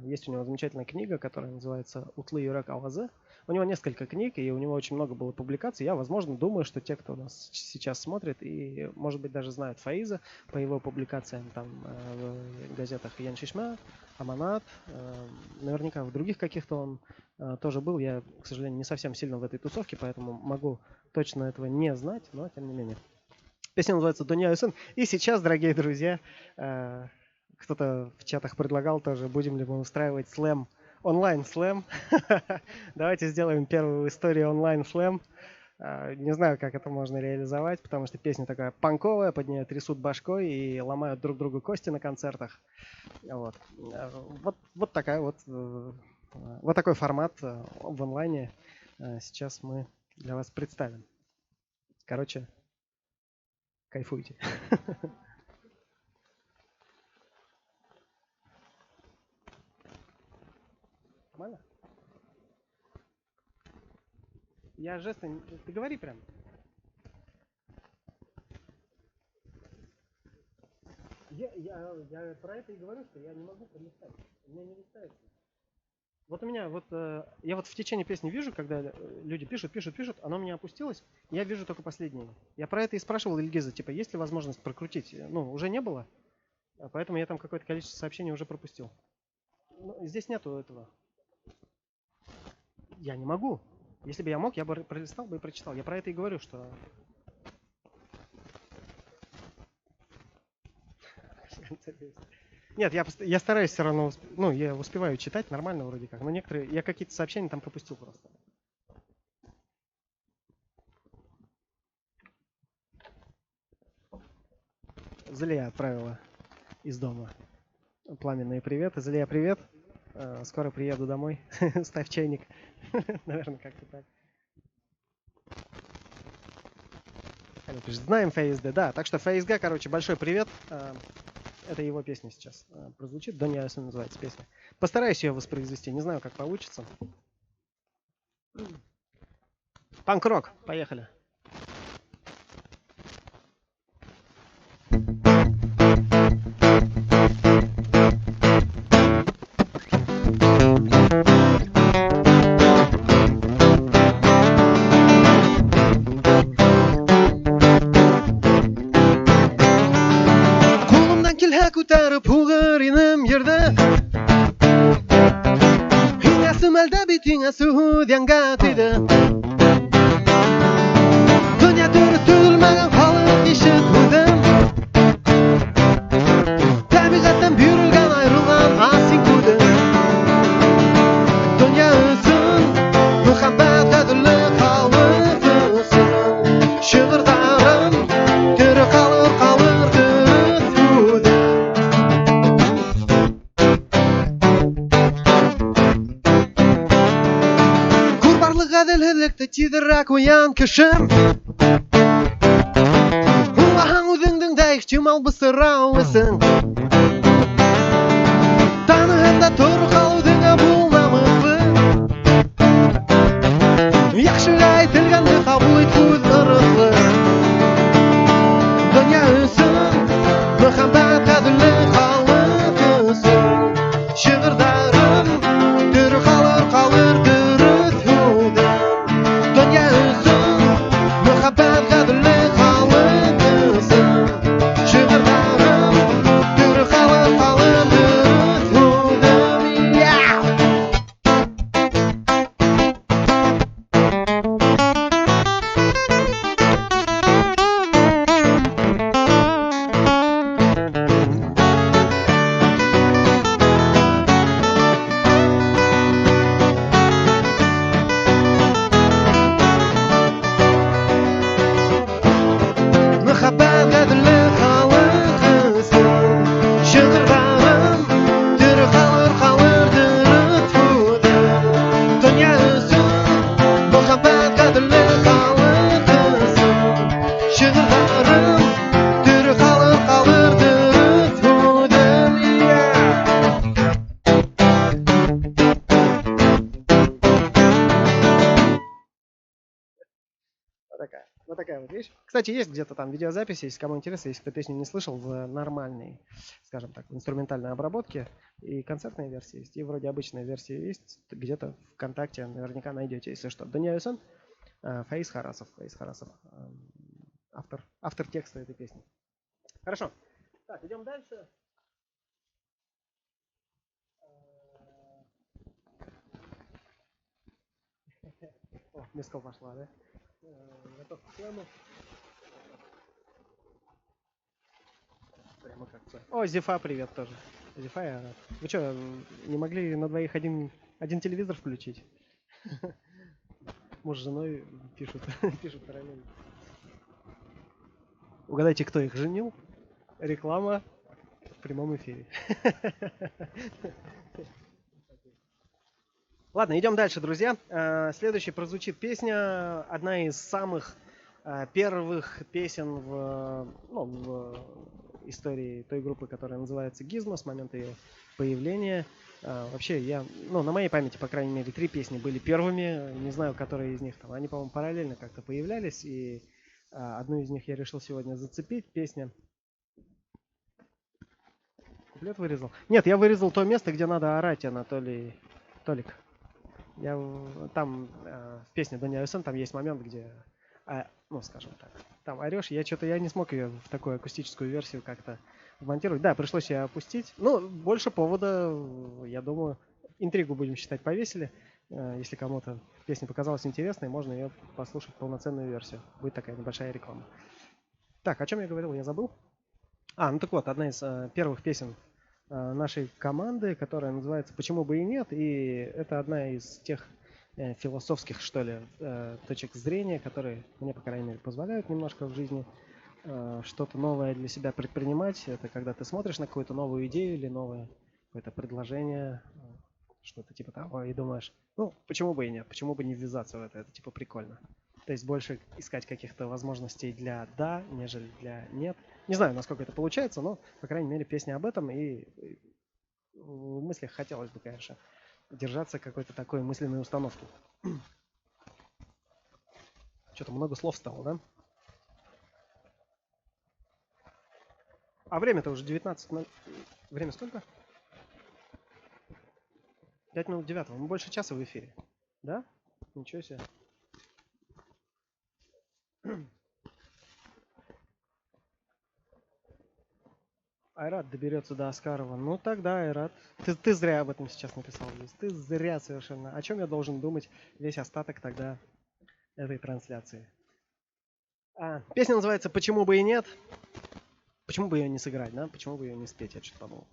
есть у него замечательная книга, которая называется «Утлы Юрек Авазе». У него несколько книг, и у него очень много было публикаций. Я, возможно, думаю, что те, кто нас сейчас смотрит, и, может быть, даже знают Фаиза по его публикациям там в газетах Ян Шишма, Аманат, наверняка в других каких-то он тоже был. Я, к сожалению, не совсем сильно в этой тусовке, поэтому могу точно этого не знать, но тем не менее. Песня называется «Донья Үсүн». И сейчас, дорогие друзья, кто-то в чатах предлагал тоже, будем ли мы устраивать слэм, онлайн-слэм. Давайте сделаем первую в истории онлайн-слэм. Не знаю, как это можно реализовать, потому что песня такая панковая, под нее трясут башкой и ломают друг другу кости на концертах. Вот такой формат в онлайне сейчас мы для вас представим. Короче, кайфуйте. Нормально? Я жесты... Ты говори прям. Я про это и говорю, что я не могу пролистать. У меня не листается. Вот у меня я в течение песни вижу, когда люди пишут, оно у меня опустилось, я вижу только последнее. Я про это и спрашивал Ильгиза, типа, есть ли возможность прокрутить? Ну, уже не было, поэтому я там какое-то количество сообщений уже пропустил. Здесь нету этого. Я не могу. Если бы я мог, я бы пролистал бы и прочитал. Я про это и говорю, что... Нет, я стараюсь все равно, я успеваю читать нормально вроде как, но некоторые, я какие-то сообщения там пропустил просто. Залия отправила из дома пламенные приветы. Залия, привет. Скоро приеду домой. Ставь чайник. Наверное, как-то так. Знаем ФСД, да. Так что ФСГ, короче, большой привет. Это его песня сейчас прозвучит. Донья Үсүн называется песня. Постараюсь ее воспроизвести. Не знаю, как получится. Панк-рок. Поехали. Ko'tarib o'g'rinim yerda Hingasi malda bitinga sudyanga dedi Dunyo to'g'ri tug'ilmagan holat eshitmadim Tabiatdan buyurilgan ayrilgan asing ko'dim Dunyo Üsүn muhabbat qadrli xalq Üsүn Shivirdarim tiri qalır Гаделһезлекте тидеррәк уян кешем Уңаһаң үҙеңдең дә ихтимал бысырауысың Таныһында тор ҡалыуҙыңа булмамыҡлы Яҡшыға әйтелгәнде ҡабул ит һүҙ ырыҫлы Донъя өсөн мөхәббәт ҡәҙерле халыҡ өсөн Шиғырҙарым тере ҡалыр вещь. Кстати, есть где-то там видеозаписи, если кому интересно, если кто песню не слышал, в нормальной, скажем так, инструментальной обработке. И концертная версия есть, и вроде обычная версия есть. Где-то ВКонтакте наверняка найдете, если что. Daniel Son, Фаиз Харасов. Автор текста этой песни. Хорошо. Так, идем дальше. О, мискал пошла, да? Готов к слэму. Прямо как то. О, Зифа, привет тоже. Зифа, я рад. Вы что, не могли на двоих один телевизор включить? Муж с женой пишут параллельно. Угадайте, кто их женил? Реклама в прямом эфире. Ладно, идем дальше, друзья. Следующей прозвучит песня, одна из самых первых песен в истории той группы, которая называется Gizmo, с момента ее появления. Вообще, на моей памяти, по крайней мере, 3 песни были первыми. Не знаю, которые из них там. Они, по-моему, параллельно как-то появлялись. И одну из них я решил сегодня зацепить. Песня. Куплет вырезал? Нет, я вырезал то место, где надо орать, Анатолий. Толик. Там в песне Daniel Son там есть момент, где, скажем так, там орешь. Я не смог ее в такую акустическую версию как-то вмонтировать. Да, пришлось ее опустить. Больше повода, я думаю, интригу будем считать повесили. Если кому-то песня показалась интересной, можно ее послушать полноценную версию. Будет такая небольшая реклама. Так, о чем я говорил, я забыл. Так вот, одна из первых песен нашей команды, которая называется «Почему бы и нет?». И это одна из тех философских, что ли, точек зрения, которые мне, по крайней мере, позволяют немножко в жизни что-то новое для себя предпринимать. Это когда ты смотришь на какую-то новую идею или новое какое-то предложение, что-то типа того, и думаешь, почему бы и нет, почему бы не ввязаться в это типа прикольно. То есть больше искать каких-то возможностей для «да», нежели для «нет». Не знаю, насколько это получается, но, по крайней мере, песня об этом. И в мыслях хотелось бы, конечно, держаться какой-то такой мысленной установки. Что-то много слов стало, да? А время-то уже 19:00. Время сколько? 5 минут 9. Мы больше часа в эфире. Да? Ничего себе. Айрат доберется до Аскарова. Тогда, Айрат. Ты зря об этом сейчас написал здесь. Ты зря совершенно. О чем я должен думать весь остаток тогда этой трансляции? Песня называется «Почему бы и нет?». Почему бы ее не сыграть, да? Почему бы ее не спеть? Я что-то подумал.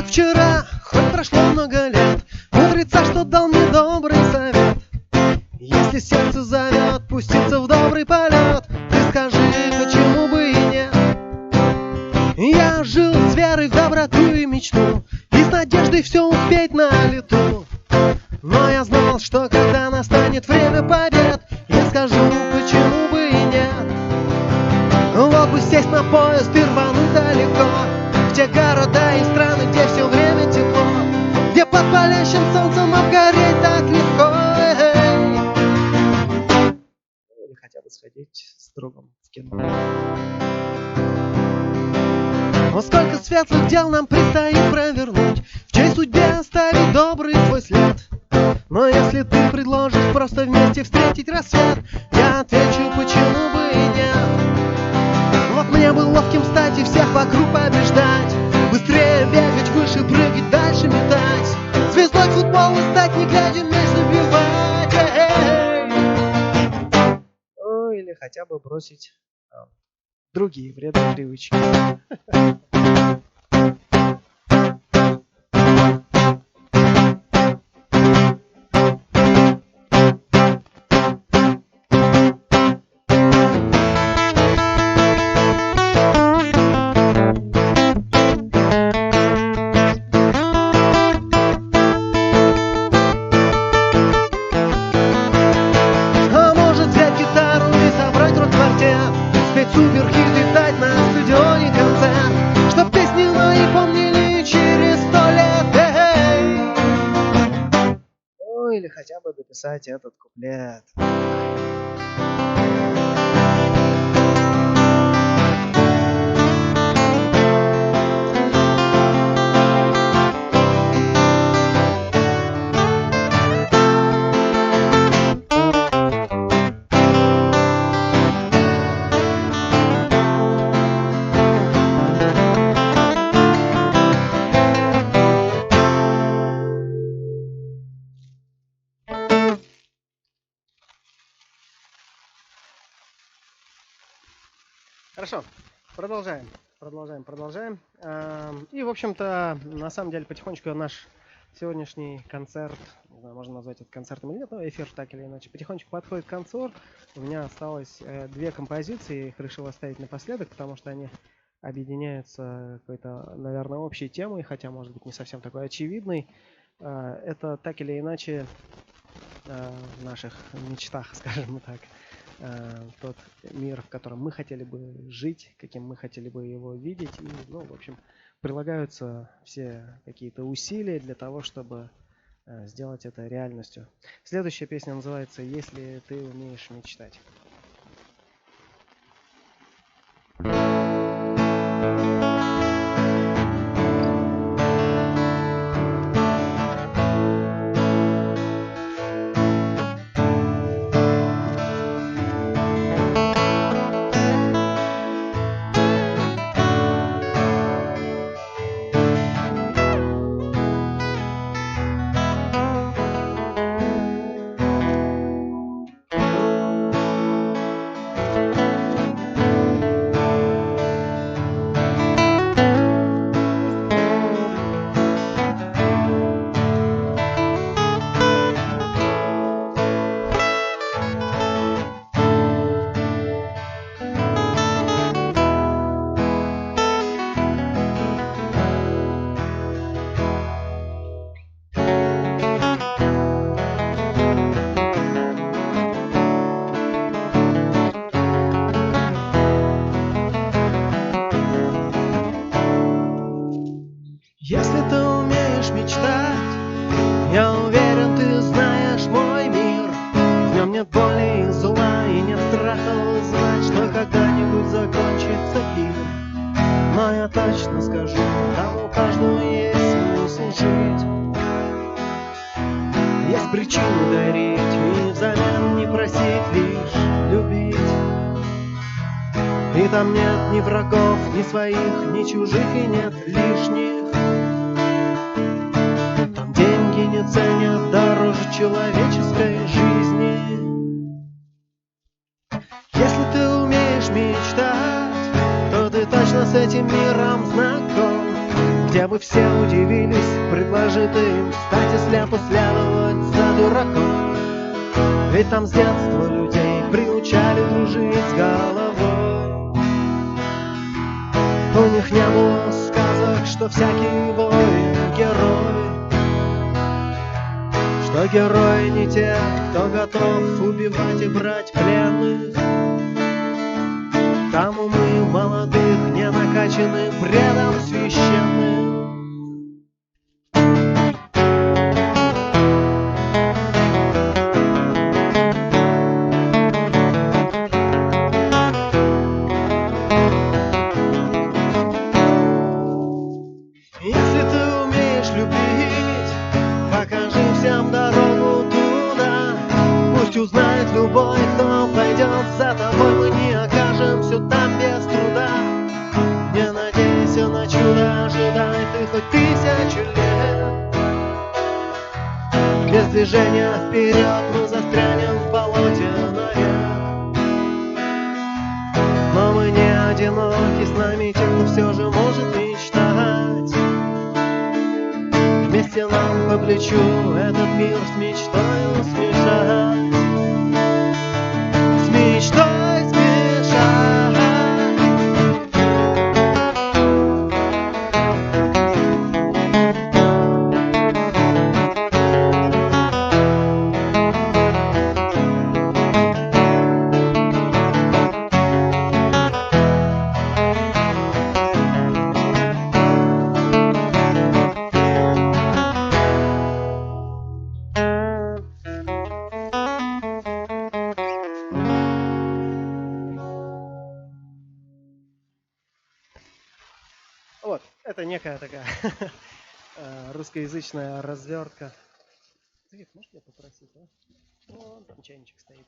Вчера, хоть прошло много лет, мудреца, что дал мне добрый совет. Если сердце зовет пуститься в добрый полет, ты скажи, почему бы и нет. Я жил с верой в доброту и мечту, и с надеждой все успеть на лету. Но я знал, что когда настанет время побед, я скажу, почему бы и нет. Вот бы сесть на поезд и рвануть далеко, в те города и страны, где все время тепло, где под палящим солнцем обгореть так легко. Или хотя бы сходить с другом в кино. Но сколько светлых дел нам предстоит провернуть, в чьей судьбе оставить добрый свой след. Но если ты предложишь просто вместе встретить рассвет, я отвечу, почему бы и нет. Вот мне бы ловким стать и всех вокруг побеждать, быстрее бегать, выше прыгать, дальше метать, звездой футбола стать, не глядя мяч забивать. Или хотя бы бросить другие вредные привычки. Или хотя бы дописать этот куплет. Хорошо, продолжаем. И, в общем-то, на самом деле, потихонечку наш сегодняшний концерт, не знаю, можно назвать это концертом или нет, но эфир так или иначе, потихонечку подходит к концу. У меня осталось 2 композиции, я их решил оставить напоследок, потому что они объединяются какой-то, наверное, общей темой, хотя, может быть, не совсем такой очевидной. Это так или иначе в наших мечтах, скажем так. Тот мир, в котором мы хотели бы жить, каким мы хотели бы его видеть. И, в общем, прилагаются все какие-то усилия для того, чтобы сделать это реальностью. Следующая песня называется «Если ты умеешь мечтать». Если ты умеешь мечтать, я уверен, ты знаешь мой мир. В нем нет боли и зла, и нет страха узнать, что когда-нибудь закончится пир. Но я точно скажу, там у каждого есть смысл жить. Есть причины дарить, и взамен не просить, лишь любить. И там нет ни врагов, ни своих, ни чужих, и нет лишних. Там деньги не ценят дороже человеческой жизни. Если ты умеешь мечтать, то ты точно с этим миром знаком. Где бы все удивились, предложи ты им встать и слепо следовать за дураком. Ведь там с детства людей приучали дружить с головой. У них не было сказок, что всякий воин герой, что герои не те, кто готов убивать и брать пленных. Там умы молодых не накачаны бредом священным. Если ты умеешь любить, покажи всем дорогу туда. Пусть узнает любой, кто пойдет за тобой. Мы не окажемся там без труда. Не надейся на чудо, ожидай ты хоть 1000 лет. Без движения вперед мы застрянем в болоте навек. все же может мечтать. Вместе нам по плечу этот мир с мечтою смешать. С мечтой смешать. Вот, это некая такая русскоязычная развертка. Свет, можешь меня попросить, а? Вон там чайничек стоит.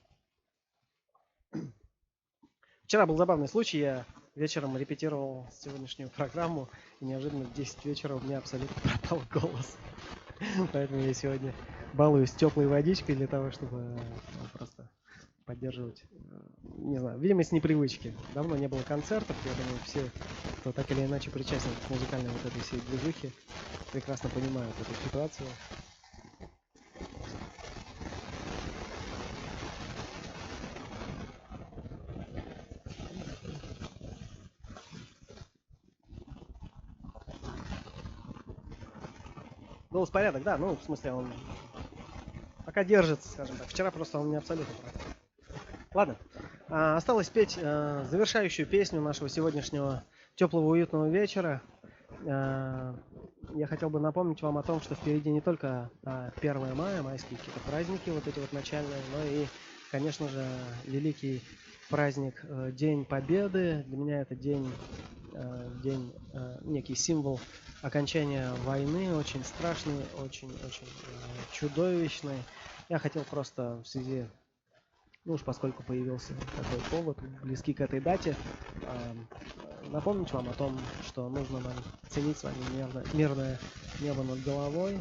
Вчера был забавный случай, я вечером репетировал сегодняшнюю программу, и неожиданно в 10 вечера у меня абсолютно пропал голос. Поэтому я сегодня балуюсь теплой водичкой для того, чтобы просто поддерживать, не знаю, видимо, с непривычки. Давно не было концертов, я думаю, все, кто так или иначе причастен к музыкальной вот этой всей движухе, прекрасно понимают эту ситуацию. Голос порядок, да, ну, в смысле, он пока держится, скажем так. Вчера просто он не абсолютно прав. Ладно, осталось петь завершающую песню нашего сегодняшнего теплого уютного вечера. Я хотел бы напомнить вам о том, что впереди не только 1 мая, майские какие-то праздники, вот эти вот начальные, но и, конечно же, великий праздник День Победы. Для меня это день, некий символ окончания войны, очень страшный, очень-очень чудовищный. Я хотел просто в связи, ну уж поскольку появился такой повод, близкий к этой дате, напомнить вам о том, что нужно нам ценить с вами мирное небо над головой,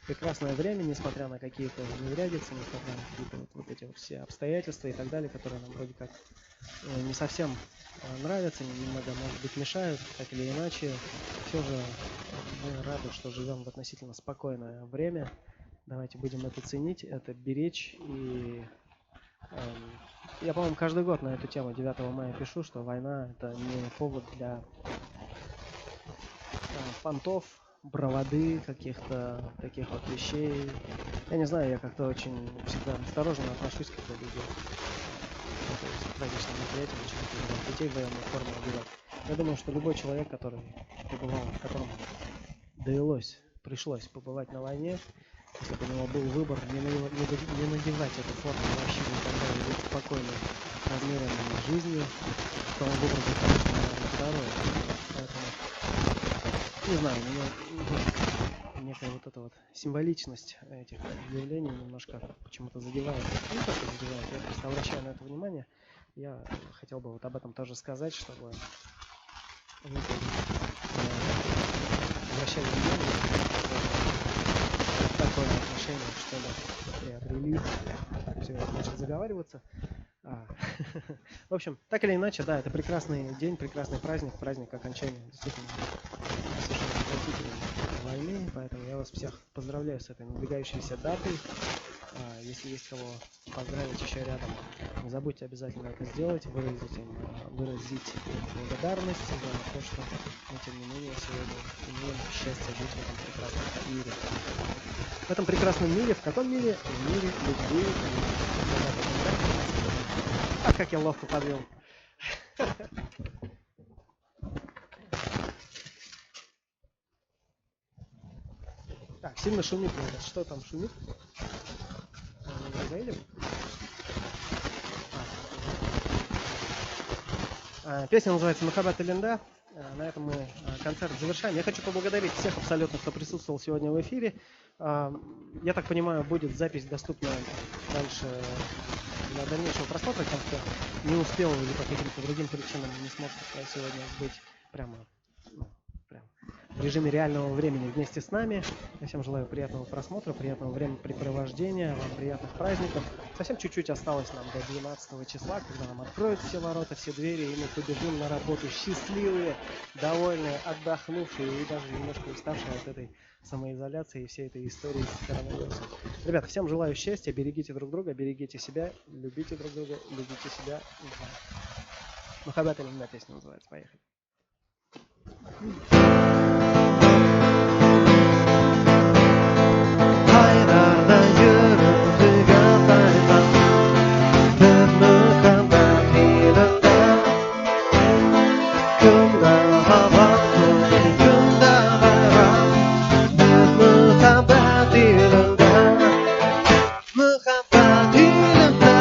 прекрасное время, несмотря на какие-то неурядицы, несмотря на какие-то вот эти вот все обстоятельства и так далее, которые нам вроде как не совсем нравятся, немного, может быть, мешают, так или иначе. Все же мы рады, что живем в относительно спокойное время. Давайте будем это ценить, это беречь. И я, по-моему, каждый год на эту тему 9 мая пишу, что война — это не повод для понтов, бравады, каких-то таких вот вещей. Я не знаю, я как-то очень всегда осторожно отношусь, когда люди с праздничным мероприятием начинают детей в военной форме одевать. Я думаю, что любой человек, который побывал, которому пришлось побывать на войне, если бы у него был выбор не надевать эту форму вообще никогда и жить спокойной, размеренной жизнью, то он выбрал бы, конечно, наверное, второе. Поэтому, не знаю, меня некая вот эта вот символичность этих объявлений немножко почему-то задевает. Не то, что задевает, я просто обращаю на это внимание. Я хотел бы вот об этом тоже сказать, чтобы вы обращали внимание, такое отношение, что ли, приобрели. Все это начал заговариваться. В общем, так или иначе, да, это прекрасный день, прекрасный праздник, праздник окончания действительно совершенно отвратительной войны, поэтому я вас всех поздравляю с этой надвигающейся датой. Если есть кого поздравить еще рядом, не забудьте обязательно это сделать, выразить им благодарность за то, что мы, тем не менее, сегодня имеем счастье жить в этом прекрасном мире. В этом прекрасном мире, в каком мире? В мире любви. Как я ловко подвел. Так, сильно шумит. Что там шумит? Песня называется «Махаббат Линда». На этом мы концерт завершаем. Я хочу поблагодарить всех абсолютно, кто присутствовал сегодня в эфире. Я так понимаю, будет запись доступна дальше для дальнейшего просмотра, тем, кто не успел или по каким-то другим причинам не смог сегодня быть прямо в режиме реального времени вместе с нами. Я всем желаю приятного просмотра, приятного времяпрепровождения, вам приятных праздников. Совсем чуть-чуть осталось нам до 12 числа, когда нам откроют все ворота, все двери, и мы побежим на работу счастливые, довольные, отдохнувшие и даже немножко уставшие от этой самоизоляции и всей этой истории с коронавирусом. Ребята, всем желаю счастья, берегите друг друга, берегите себя, любите друг друга, любите себя. Мухаббат аль-Умма песня называется. Поехали. Haylarda yürüdüğü sayfa Muhabbet ilinde Günde hava günde bayram Muhabbet ilinde Muhabbet ilinde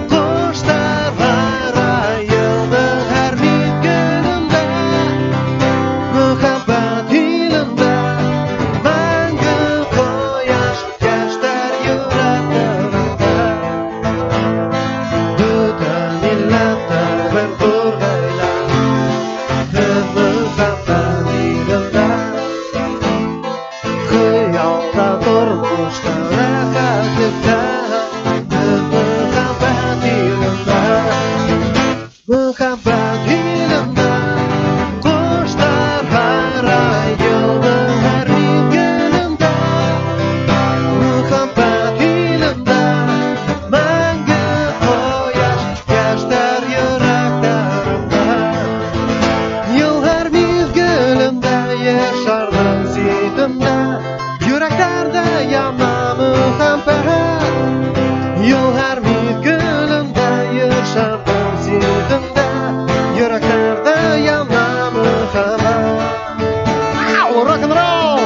Kuşlar var ayıldı her bir gününde Muhabbet ilinde Мәңгі қояш яшьтәр йөрәкләрендә Бүтән милләттәр бер зур гаилә Бер мөхәббәт илендә Хыялда тормышта рәхәтлектә Бер мөхәббәт илендә Мөхәббәт илендә Коштар һарайылды һәр бер көнендә Мөхәббәт илендә мәңге кояш яшьтәр йөрәкләрендә Ел һәр мизгелендә яшәрнең сөйтендә Йөрәкләрдә яна мөхәббәт Ел һәр мизгелендә яшәрнең сөйтендә Йөрәкләрдә яна мөхәббәт Рок-н-ролл!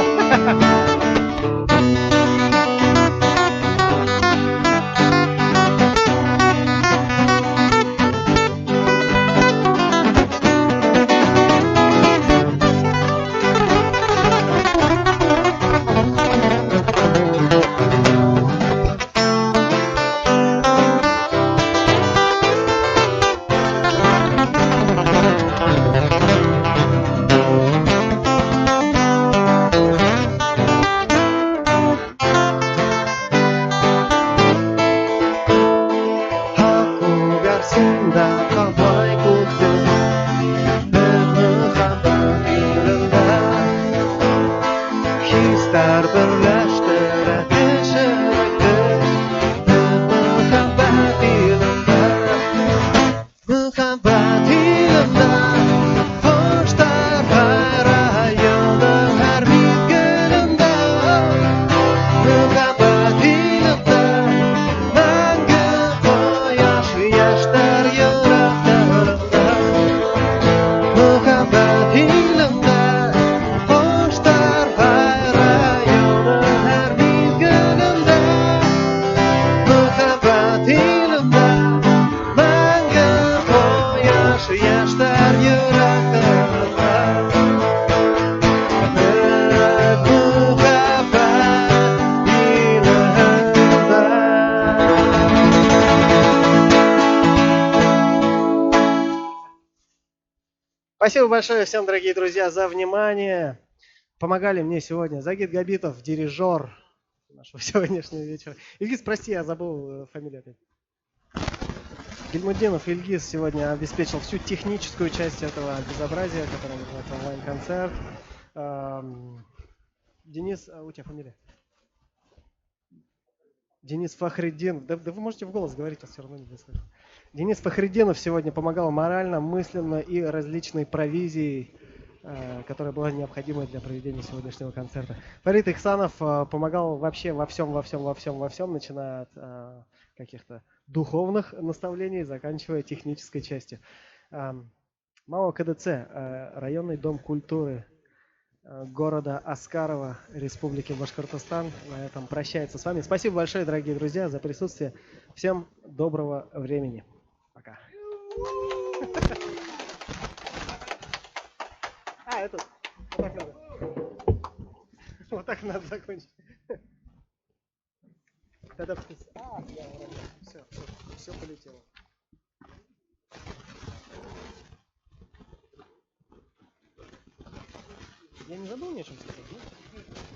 Хак угарсында кабай күкте Бер мөхәббәт илендә Хистәр берләштерә кешелекне Бер мөхәббәт илендә Мөхәббәт илендә Коштар һарайылды һәр мизгелендә Мөхәббәт илендә мәңге кояш яшьтәр йөрәкләрендә Мөхәббәт илендә коштар һарайылды һәр мизгелендә Мөхәббәт илендә мәңге кояш яшьтәр йөрәкләрендә Спасибо большое всем, дорогие друзья, за внимание. Помогали мне сегодня Загид Габитов, дирижер нашего сегодняшнего вечера. Ильгиз, прости, я забыл фамилию опять. Гильмуддинов Ильгиз сегодня обеспечил всю техническую часть этого безобразия, которое называется онлайн-концерт. Денис, у тебя фамилия? Денис Фахриддин. Да вы можете в голос говорить, а все равно не слышно. Денис Фахриддинов сегодня помогал морально, мысленно и различной провизией, которая была необходима для проведения сегодняшнего концерта. Фарид Ихсанов помогал вообще во всем, начиная от каких-то духовных наставлений, заканчивая технической частью. МАО КДЦ, районный дом культуры города Аскарова, Республики Башкортостан. На этом прощается с вами. Спасибо большое, дорогие друзья, за присутствие. Всем доброго времени. Пока. Это вот так надо. Вот так надо закончить. Тогда все полетело. Я не забыл ни о чем сказать, да?